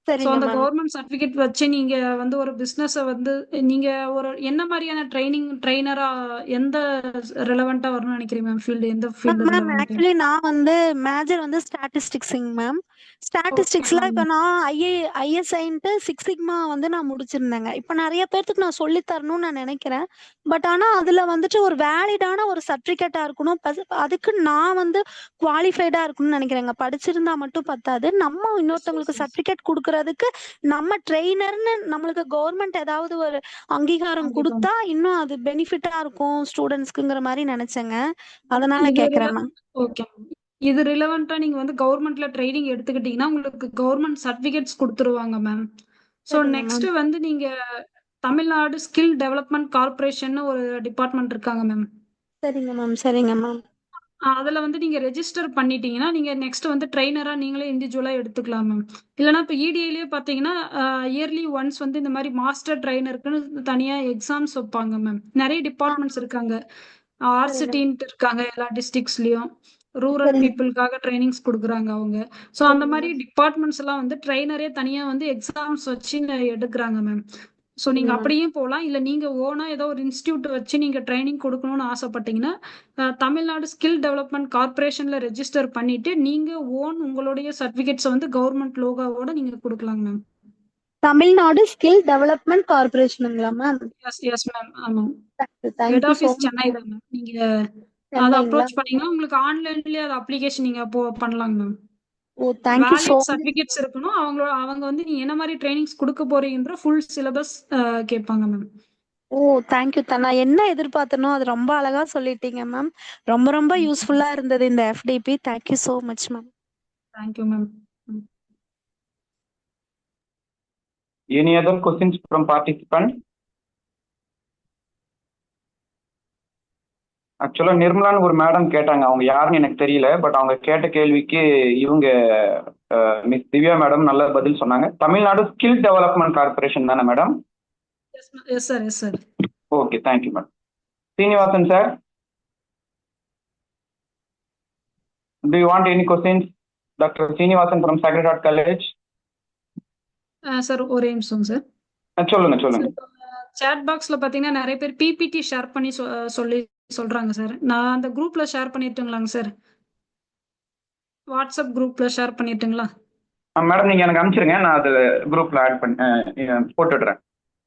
ஸோ சரிங்க அந்த மேம். கவர்மெண்ட் சர்டிபிகேட் வச்சு நீங்க வந்து ஒரு பிசினஸை வந்து நீங்க ஒரு என்ன மாதிரியான ட்ரெயினரா எந்த ரெலவெண்டா வரணும்னு நினைக்கிறீங்க மேம்? ஃபீல்டு எந்த ஃபீல்டு மேம் ரெலவெண்ட்? ஆக்சுவலி நான் வந்து மேஜர் வந்து ஸ்டாட்டிஸ்டிக்ஸுங்க மேம். ஸ்டாட்டிஸ்டிக்ஸ்ல இப்போ நான் ஐஎஸ்ஐன்ட்டு 6 சிக்மா வந்து நான் முடிச்சிருந்தேங்க. இப்போ நிறைய பேர்த்துக்கு நான் சொல்லி தரணும்னு நான் நினைக்கிறேன். பட் ஆனால் அதில் வந்துட்டு ஒரு வேலிடான ஒரு சர்டிஃபிகேட்டாக இருக்கணும். அதுக்கு நான் வந்து குவாலிஃபைடாக இருக்கணும்னு நினைக்கிறேங்க. படிச்சிருந்தா மட்டும் பத்தாது. நம்ம இன்னொருத்தவங்களுக்கு சர்டிஃபிகேட் கொடுக்கறதுக்கு நம்ம ட்ரெயினர்னு நம்மளுக்கு கவர்மெண்ட் ஏதாவது ஒரு அங்கீகாரம் கொடுத்தா இன்னும் அது பெனிஃபிட்டாக இருக்கும் ஸ்டூடெண்ட்ஸ்க்குங்கிற மாதிரி நினைச்சேங்க. அதனால கேட்குறேன் மேம். ஓகே. இது ரிலவெண்டா நீங்க வந்து கவர்மெண்ட்ல ட்ரைனிங் எடுத்துக்கிட்டீங்கன்னா உங்களுக்கு கவர்மெண்ட் சர்டிபிகேட்ஸ் கொடுத்துருவாங்க மேம். ஸோ நெக்ஸ்ட் வந்து நீங்க தமிழ்நாடு ஸ்கில் டெவலப்மெண்ட் கார்பரேஷன் ஒரு டிபார்ட்மெண்ட் இருக்காங்க மேம். சரிங்க மேம், சரிங்க மேம். அதுல வந்து நீங்க ரெஜிஸ்டர் பண்ணிட்டீங்கன்னா நீங்க நெக்ஸ்ட் வந்து ட்ரெயினரா நீங்களே இண்டிவிஜுவலா எடுத்துக்கலாம் மேம். இல்லைன்னா இப்போ இடிஐலயே பாத்தீங்கன்னா இயர்லி ஒன்ஸ் வந்து இந்த மாதிரி மாஸ்டர் ட்ரெயினருக்குன்னு தனியா எக்ஸாம்ஸ் வைப்பாங்க மேம். நிறைய டிபார்ட்மெண்ட்ஸ் இருக்காங்க. ஆர்சிடின்ட்டு இருக்காங்க எல்லா டிஸ்ட்ரிக்ட்ஸ்லயும். ரூரல் பீப்புளுக்காக ட்ரைனிங்ஸ் கொடுக்குறாங்க அவங்க. ஸோ அந்த மாதிரி டிபார்ட்மெண்ட்ஸ் எல்லாம் வந்து ட்ரெயினரே தனியா வந்து எக்ஸாம்ஸ் வச்சு எடுக்கிறாங்க மேம். ஸோ நீங்க அப்படியும் போகலாம். இல்லை நீங்க ஓனா ஏதோ ஒரு இன்ஸ்டியூட் வச்சு நீங்க ட்ரைனிங் கொடுக்கணும்னு ஆசைப்பட்டீங்கன்னா தமிழ்நாடு ஸ்கில் டெவலப்மெண்ட் கார்பரேஷன்ல ரெஜிஸ்டர் பண்ணிட்டு நீங்க உங்களுடைய சர்டிபிகேட்ஸை வந்து கவர்மெண்ட் லோகோவோட நீங்க கொடுக்கலாங்க மேம். தமிழ்நாடு ஸ்கில் டெவலப்மெண்ட் கார்பரேஷனுங்களா மேம்? Yes ma'am. ஆமாம். Thank head you so office much. Chennai தான் மேம். நீங்க அதை சென்னைங்களா? அப்ரோச் பண்ணீங்கன்னா உங்களுக்கு ஆன்லைன்லயே அது அப்ளிகேஷன் நீங்க பண்ணலாங்க மேம். ஓ தேங்க்யூ ஸோ வேலிட் சர்டிபிகேட்ஸ் இருக்கணும். அவங்க வந்து நீங்க என்ன மாதிரி ட்ரைனிங்ஸ் கொடுக்க போறீங்கன்ற ஃபுல் சிலபஸ் கேட்பாங்க மேம். ஓ தேங்க்யூ. நான் என்ன எதிர்பார்த்தனோ அது ரொம்ப அழகா சொல்லிட்டீங்க மேம். ரொம்ப ரொம்ப யூஸ்ஃபுல்லா இருந்தது இந்த FTP. Thank you so much ma'am. Thank you ma'am. Any other questions from participants? ஆக்சுவலா நிர்மலான்னு ஒரு மேடம் கேட்டாங்க, அவங்க யாருன்னு எனக்கு தெரியல. பட் அவங்க கேட்ட கேள்விக்கு இவங்க மிஸ் திவ்யா மேடம் நல்ல பதில் சொன்னாங்க. தமிழ்நாடு ஸ்கில் டெவலப்மெண்ட் கார்பரேஷன் தானே madam? S sir, yes sir. Okay, thank you madam. Srinivasan sir, do you want any questions? Dr. Srinivasan from Sacred Heart College. Sir ஒரே நிமிஷம் சார். சொல்லுங்க சொல்லுங்க. சாட் பாக்ஸ்ல பாத்தீங்கன்னா நிறைய பேர் பிபிடி ஷேர் பண்ணி சொல்லி சொல்றாங்க சார். நான் அந்த குரூப்ல ஷேர் பண்ணிட்டுங்களாங்க சார்? வாட்ஸ்அப் குரூப்ல ஷேர் பண்ணிட்டுங்களா? மேடம் நீங்க எனக்கு அனுப்பிச்சிருங்க, நான் அது குரூப்ல ஆட் பண்ணி போட்டுடுறேன்.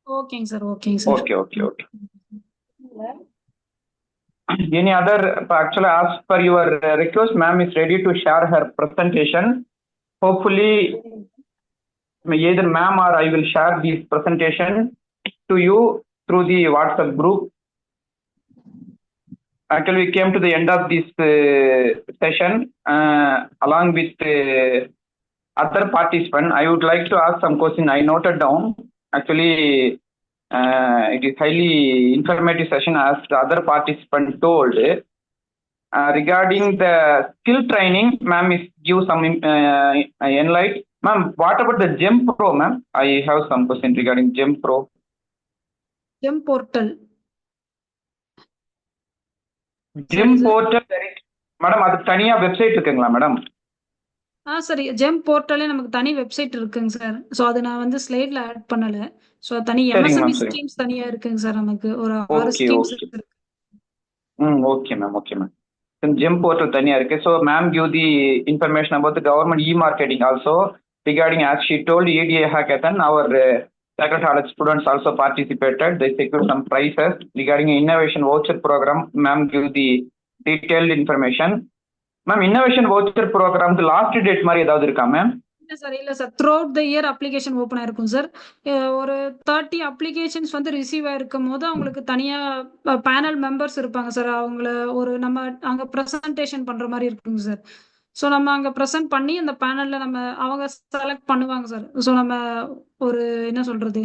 ஓகேங்க சார், ஓகேங்க sir. Okay okay okay. Any other, actually, as per your request, ma'am is ready to share her presentation. Hopefully, either ma'am or I will share this presentation to you through the WhatsApp group. Actually, we came to the end of this session. Along with other participants, I would like to ask some question. I noted down. Actually, it is highly informative session as the other participant told. Regarding the skill training, ma'am is give some enlight. Ma'am, what about the GEM Pro, ma'am? I have some question regarding GEM Pro. GEM portal. GEM portal, madam அது தனியா website இருக்குங்களா madam? சரி, GeM போர்ட்டலே நமக்கு தனி website இருக்குங்க sir. So அது நான் வந்து ஸ்லைட்ல ஆட் பண்ணல. ஸோ தனி எம்எஸ்எம்இ ஸ்கீம்ஸ் தனியா இருக்குங்க சார். நமக்கு ஒரு 6 ஸ்கீம்ஸ் இருக்கு. Okay ma'am, okay ma'am. GEM portal தனியா இருக்கு. So ma'am give the information about the government e-marketing also regarding, as she told, EDA hackathon. Our Sacred Heart students also participated. They secured some prizes. Regarding innovation voucher program, ma'am give the detailed information. Ma'am, innovation voucher program last date மாதிரி ஏதாவது இருக்கா ma'am? இல்ல sir, through out the year application open ஆயிருக்கும் sir. ஒரு 30 applications வந்து receive ஆயிருக்கும் போது அவங்களுக்கு தனியா பேனல் மெம்பர்ஸ் இருப்பாங்க சார். அவங்கள ஒரு நம்ம அங்க ப்ரெசன்டேஷன் பண்ற மாதிரி இருக்குங்க சார். ஸோ நம்ம அங்க ப்ரெசென்ட் பண்ணி அந்த பேனல்ல அவங்க செலக்ட் பண்ணுவாங்க சார். ஸோ நம்ம ஒரு என்ன சொல்றது,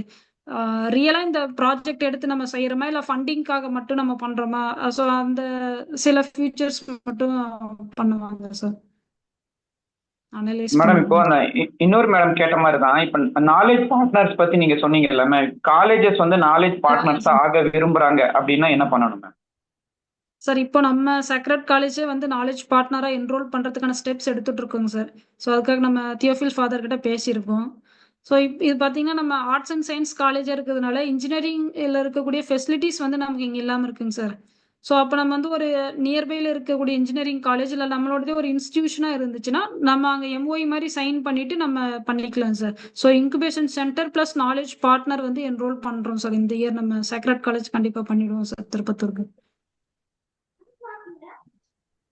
ரியலா இந்த ப்ராஜெக்ட் எடுத்து நம்ம செய்யறோமா இல்ல ஃபண்டிங்காக மட்டும் நம்ம பண்றோமா, ஸோ அந்த சில ஃபியூச்சர்ஸ் மட்டும் பண்ணுவாங்க சார். மேடம் இப்போ இன்னொரு மேடம் கேட்ட மாதிரி தான், இப்போ நாலேஜ் பார்ட்னர்ஸ் பத்தி நீங்க சொன்னீங்கல்ல மேம், காலேஜஸ் வந்து நாலேஜ் பார்ட்னர்ஸ் ஆக விரும்புறாங்க அப்படின்னா என்ன பண்ணணும் மேம்? சார் இப்போ நம்ம சேக்ரட் காலேஜே வந்து நாலேஜ் பார்ட்னரா என்ரோல் பண்றதுக்கான ஸ்டெப்ஸ் எடுத்துட்டு இருக்கோங்க சார். ஸோ அதுக்காக நம்ம தியோஃபில் ஃபாதர் கிட்ட பேசியிருக்கோம். ஸோ இது பார்த்தீங்கன்னா நம்ம ஆர்ட்ஸ் அண்ட் சயின்ஸ் காலேஜாக இருக்கிறதுனால இன்ஜினியரிங்ல இருக்கக்கூடிய ஃபெசிலிட்டிஸ் வந்து நமக்கு இங்கே இல்லாமல் இருக்குங்க சார். ஸோ அப்போ நம்ம வந்து ஒரு நியர்பையில் இருக்கக்கூடிய இன்ஜினியரிங் காலேஜில் நம்மளோடதே ஒரு இன்ஸ்டிடியூஷனாக இருந்துச்சுன்னா நம்ம அங்கே எம்ஓஇ மாதிரி சைன் பண்ணிட்டு நம்ம பண்ணிக்கலாம் sir. So incubation centre plus knowledge partner வந்து என்ரோல் பண்ணுறோம் சார். இந்த இயர் நம்ம சேக்ரட் காலேஜ் கண்டிப்பாக பண்ணிடுவோம் சார் திருப்பத்தூருக்கு.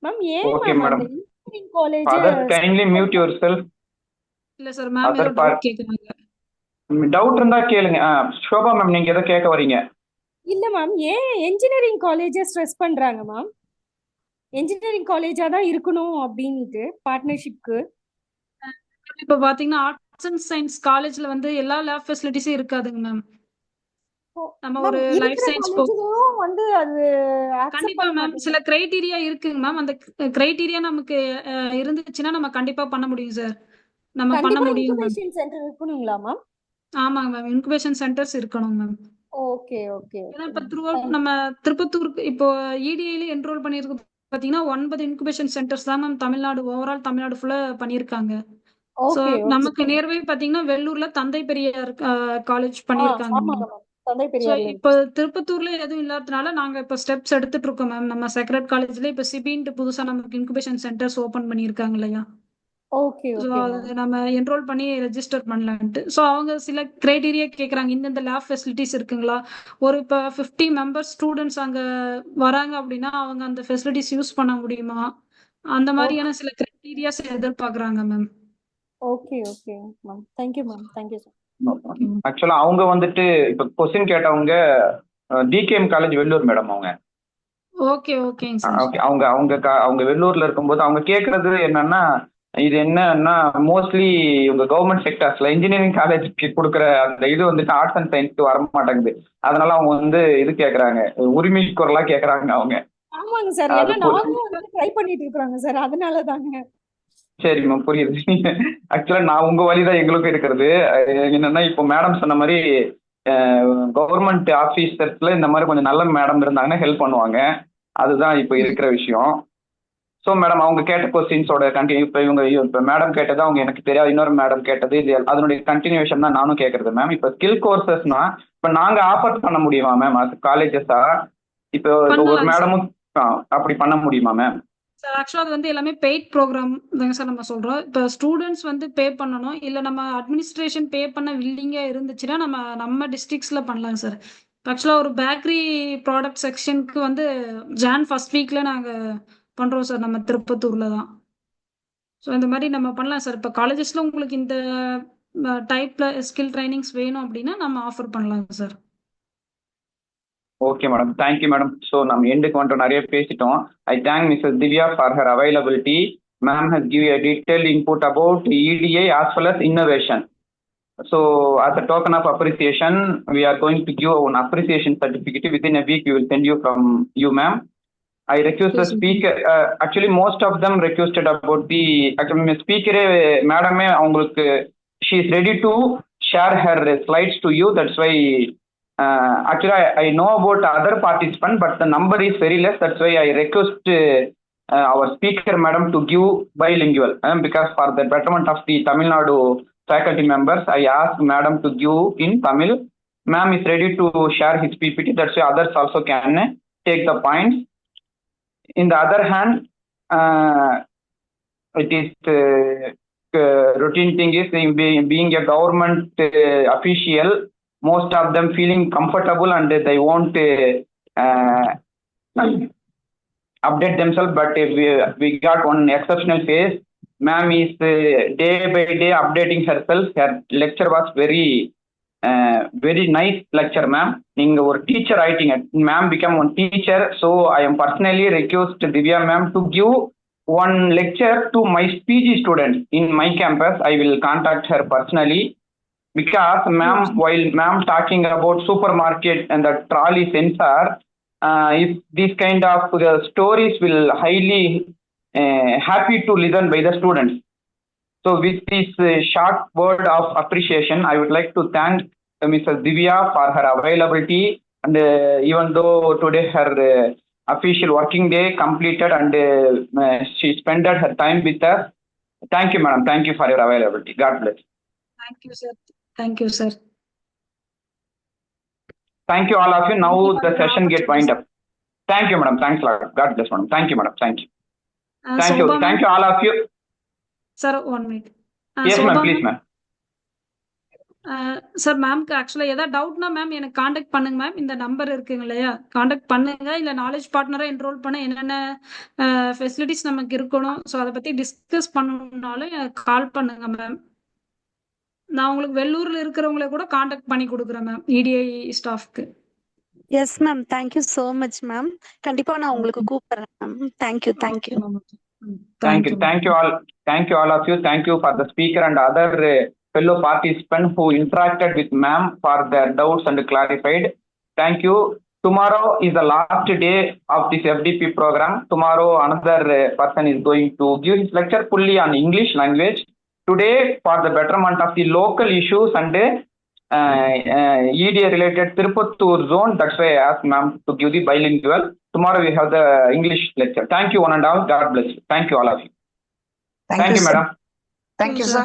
Ma'am okay madam, father kindly mute yourself. இல்ல சார், மேம் ஏதோ டவுட் கேக்குறாங்க. டவுட் இருந்தா கேளுங்க. ஷோபா மேம் நீங்க எதை கேட்க வரீங்க? இல்ல மேம், ஏன் என்ஜினியரிங் காலேஜை ஸ்ட்ரெஸ் பண்றாங்க மேம்? என்ஜினியரிங் காலேஜா தான் இருக்கணும் அப்படின்ட்டு பார்ட்னர்ஷிப்க்கு. இப்போ பாத்தீங்கன்னா ஆர்ட்ஸ் அண்ட் சயின்ஸ் காலேஜ்ல வந்து எல்லா லேப் ஃபெசிலிட்டிஸும் இருக்காதுங்க மேம். நம்ம ஒரு லைஃப் சயின்ஸ் வந்து அது கண்டிப்பா மேம் சில கிரைட்டீரியா இருக்குங்க மேம். அந்த கிரைட்டீரியா நமக்கு இருந்துச்சுன்னா நம்ம கண்டிப்பா பண்ண முடியும் சார். நம்ம பண்ண முடியும். இன்குபேஷன் சென்டர் இருக்கணுங்களா மேம்? ஆமாங்க மேம், இன்குபேஷன் சென்டர்ஸ் இருக்கணும் மேம். Okay okay. ஏன்னா இப்ப த்ரூ அவுட் நம்ம திருப்பத்தூருக்கு இப்போ இடிஐல என்ரோல் பண்ணிருக்கு பாத்தீங்கன்னா 9 இன்குபேஷன் சென்டர்ஸ் தான் மேம் தமிழ்நாடு ஓவரால் தமிழ்நாடு ஃபுல்லா பண்ணிருக்காங்க. சோ நமக்கு நியர்பை பாத்தீங்கன்னா வெள்ளூர்ல தந்தை பெரியார் காலேஜ் பண்ணிருக்காங்க. இப்போ திருப்பத்தூர்ல எதுவும் இல்லாததுனால நாங்க இப்ப ஸ்டெப்ஸ் எடுத்துட்டு இருக்கோம் மேம். நம்ம சேக்ரட் காலேஜ்ல இப்ப சிபின்ட்டு புதுசா நமக்கு இன்குபேஷன் சென்டர்ஸ் ஓபன் பண்ணிருக்காங்க இல்லையா? Okay okay. நம்ம என்ரோல் பண்ணி ரெஜிஸ்டர் பண்ணலான்ட்டு. ஸோ அவங்க சில கிரைட்டீரியா கேட்குறாங்க. இந்தந்த லேப் ஃபெசிலிட்டிஸ் இருக்குங்களா, ஒரு இப்போ 50 மெம்பர்ஸ் ஸ்டூடெண்ட்ஸ் அங்கே வராங்க அப்படின்னா அவங்க அந்த ஃபெசிலிட்டிஸ் யூஸ் பண்ண முடியுமா, அந்த மாதிரியான சில கிரைட்டீரியாஸ் எதிர்பார்க்குறாங்க ma'am. Okay okay ma'am, thank you ma'am, thank you sir. ஆக்சுவலா அவங்க வந்துட்டு இப்ப கொஸ்டின் கேட்டவங்க டிகேஎம் காலேஜ் வெள்ளூர் மேடம். அவங்க ஓகே ஓகேங்க சார். ஓகே, அவங்க வெள்ளூர்ல இருக்கும்போது அவங்க கேட்கறது என்னன்னா, இது என்னன்னா மோஸ்ட்லி உங்க கவர்மெண்ட் செக்டர்ஸ்ல இன்ஜினியரிங் காலேஜ்க்கு கொடுக்குற அந்த இது வந்துட்டு ஆர்ட்ஸ் அண்ட் சயின்ஸ்க்கு வர மாட்டேங்குது. அதனால அவங்க வந்து இது கேக்குறாங்க, உரிமை குரலா கேக்குறாங்க அவங்க. ஆமாங்க சார், ட்ரை பண்ணிட்டு இருக்காங்க சார், அதனால தாங்க. சரி மேம், புரியுது. ஆக்சுவலா நான் உங்க வழிதான் எங்களுக்கும் இருக்கிறது. என்னன்னா இப்போ மேடம் சொன்ன மாதிரி கவர்மெண்ட் ஆஃபீஸர்ஸ்ல இந்த மாதிரி கொஞ்சம் நல்ல மேடம் இருந்தாங்கன்னா ஹெல்ப் பண்ணுவாங்க. அதுதான் இப்போ இருக்கிற விஷயம். ஸோ மேடம் அவங்க கேட்ட கொஸ்டின்ஸோட இப்போ மேடம் கேட்டது அவங்க எனக்கு தெரியாது, இன்னொரு மேடம் கேட்டது, இது அதனுடைய கண்டினியூஷன் தான் நானும் கேட்கறது மேம். இப்போ ஸ்கில் கோர்சஸ்னா இப்போ நாங்கள் ஆஃபர் பண்ண முடியுமா மேம் அது காலேஜஸா? இப்போ ஒரு மேடமும் அப்படி பண்ண முடியுமா மேம்? சார் ஆக்சுவலாக அது வந்து எல்லாமே பெய்ட் ப்ரோக்ராம் தாங்க சார் நம்ம சொல்கிறோம். இப்போ ஸ்டூடெண்ட்ஸ் வந்து பே பண்ணணும், இல்லை நம்ம அட்மினிஸ்ட்ரேஷன் பே பண்ண வில்லிங்காக இருந்துச்சுன்னா நம்ம டிஸ்ட்ரிக்ஸில் பண்ணலாங்க சார். ஆக்சுவலாக ஒரு பேக்கரி ப்ராடக்ட் செக்ஷனுக்கு வந்து ஜான் ஃபர்ஸ்ட் வீக்கில் நாங்கள் பண்ணுறோம் சார், நம்ம திருப்பத்தூரில் தான். ஸோ இந்த மாதிரி நம்ம பண்ணலாம் சார். இப்போ காலேஜஸில் உங்களுக்கு இந்த டைப்பில் ஸ்கில் ட்ரைனிங்ஸ் வேணும் அப்படின்னா நம்ம ஆஃபர் பண்ணலாங்க சார். Okay madam, thank you madam. So நம்ம எண்டுக்கு வந்துட்டோம், நிறைய பேசிட்டோம். I thank Mrs Divya for her availability. Ma'am has given a detailed input about EDA as well as innovation. So as a token of appreciation, we are going to give an appreciation certificate. Within a week, we will send you from you, ma'am. I request the speaker. Actually, most of them requested about the. Actually, speaker, madam, she is ready to share her slides to you. That's why. Actually, I know about other participants, but the number is very less. That's why I request our speaker, madam, to give bilingual. Because for the betterment of the Tamil Nadu faculty members, I asked madam to give in Tamil. Ma'am is ready to share his PPT. That's why others also can take the points. In the other hand, it is routine thing is being a government official. Most of them feeling comfortable and they won't update themselves. But we got one exceptional case. Ma'am is day by day updating herself. Her lecture was very nice lecture, ma'am. நீங்க ஒரு teacher ஆயிட்டீங்க. Ma'am become one teacher. So I am personally request Divya ma'am to give one lecture to my PG students in my campus. I will contact her personally. Because ma'am, while ma'am talking about supermarket and the trolley sensor, if these kind of stories will highly happy to listen by the students. So with this short word of appreciation, I would like to thank Mrs. Divya for her availability. And even though today her official working day completed and she spent her time with us. Thank you, madam. Thank you for your availability. God bless. Thank you, sir. Thank you, sir. Thank you all of you. Now the session get wind up. Thank you, madam. Thanks a lot. God bless, madam. Thank you, madam. Thank you. Thank you. Thank you all of you. Sir, 1 minute. Yes, ma'am. Please, ma'am. Sir மேம்க்கு ஆக்சுவலாக ஏதாவது டவுட்னா ma'am எனக்கு contact பண்ணுங்க ma'am. இந்த number இருக்குங்க இல்லையா, contact பண்ணுங்க. இல்லை நாலேஜ் பார்ட்னராக என்ரோல் பண்ண என்னென்ன ஃபெசிலிட்டிஸ் நமக்கு இருக்கணும், ஸோ அதை பற்றி டிஸ்கஸ் பண்ணணும்னாலும் எனக்கு கால் பண்ணுங்க மேம். நான் உங்களுக்கு வெள்ளூரில் இருக்கிறவங்கள கூட காண்டாக்ட் பண்ணி கொடுக்குறேன் மேம், இடிஐ ஸ்டாஃப்க்கு. Yes ma'am, thank you so much ma'am. கண்டிப்பாக நான் உங்களுக்கு கூப்பிடுறேன் ma'am. Thank you thank you Thank you all of you. Thank you for the speaker and other fellow participants who interacted with ma'am for their doubts and clarified. Thank you. Tomorrow is the last day of this FDP program. Tomorrow another person is going to give his lecture fully on English language. Today, for the betterment of the local issues and EDA related Tirupattur zone, that's why I asked ma'am to give the bilingual. Tomorrow we have the English lecture. Thank you one and all. God bless you. Thank you all of you. Thank you, madam. Thank you, sir.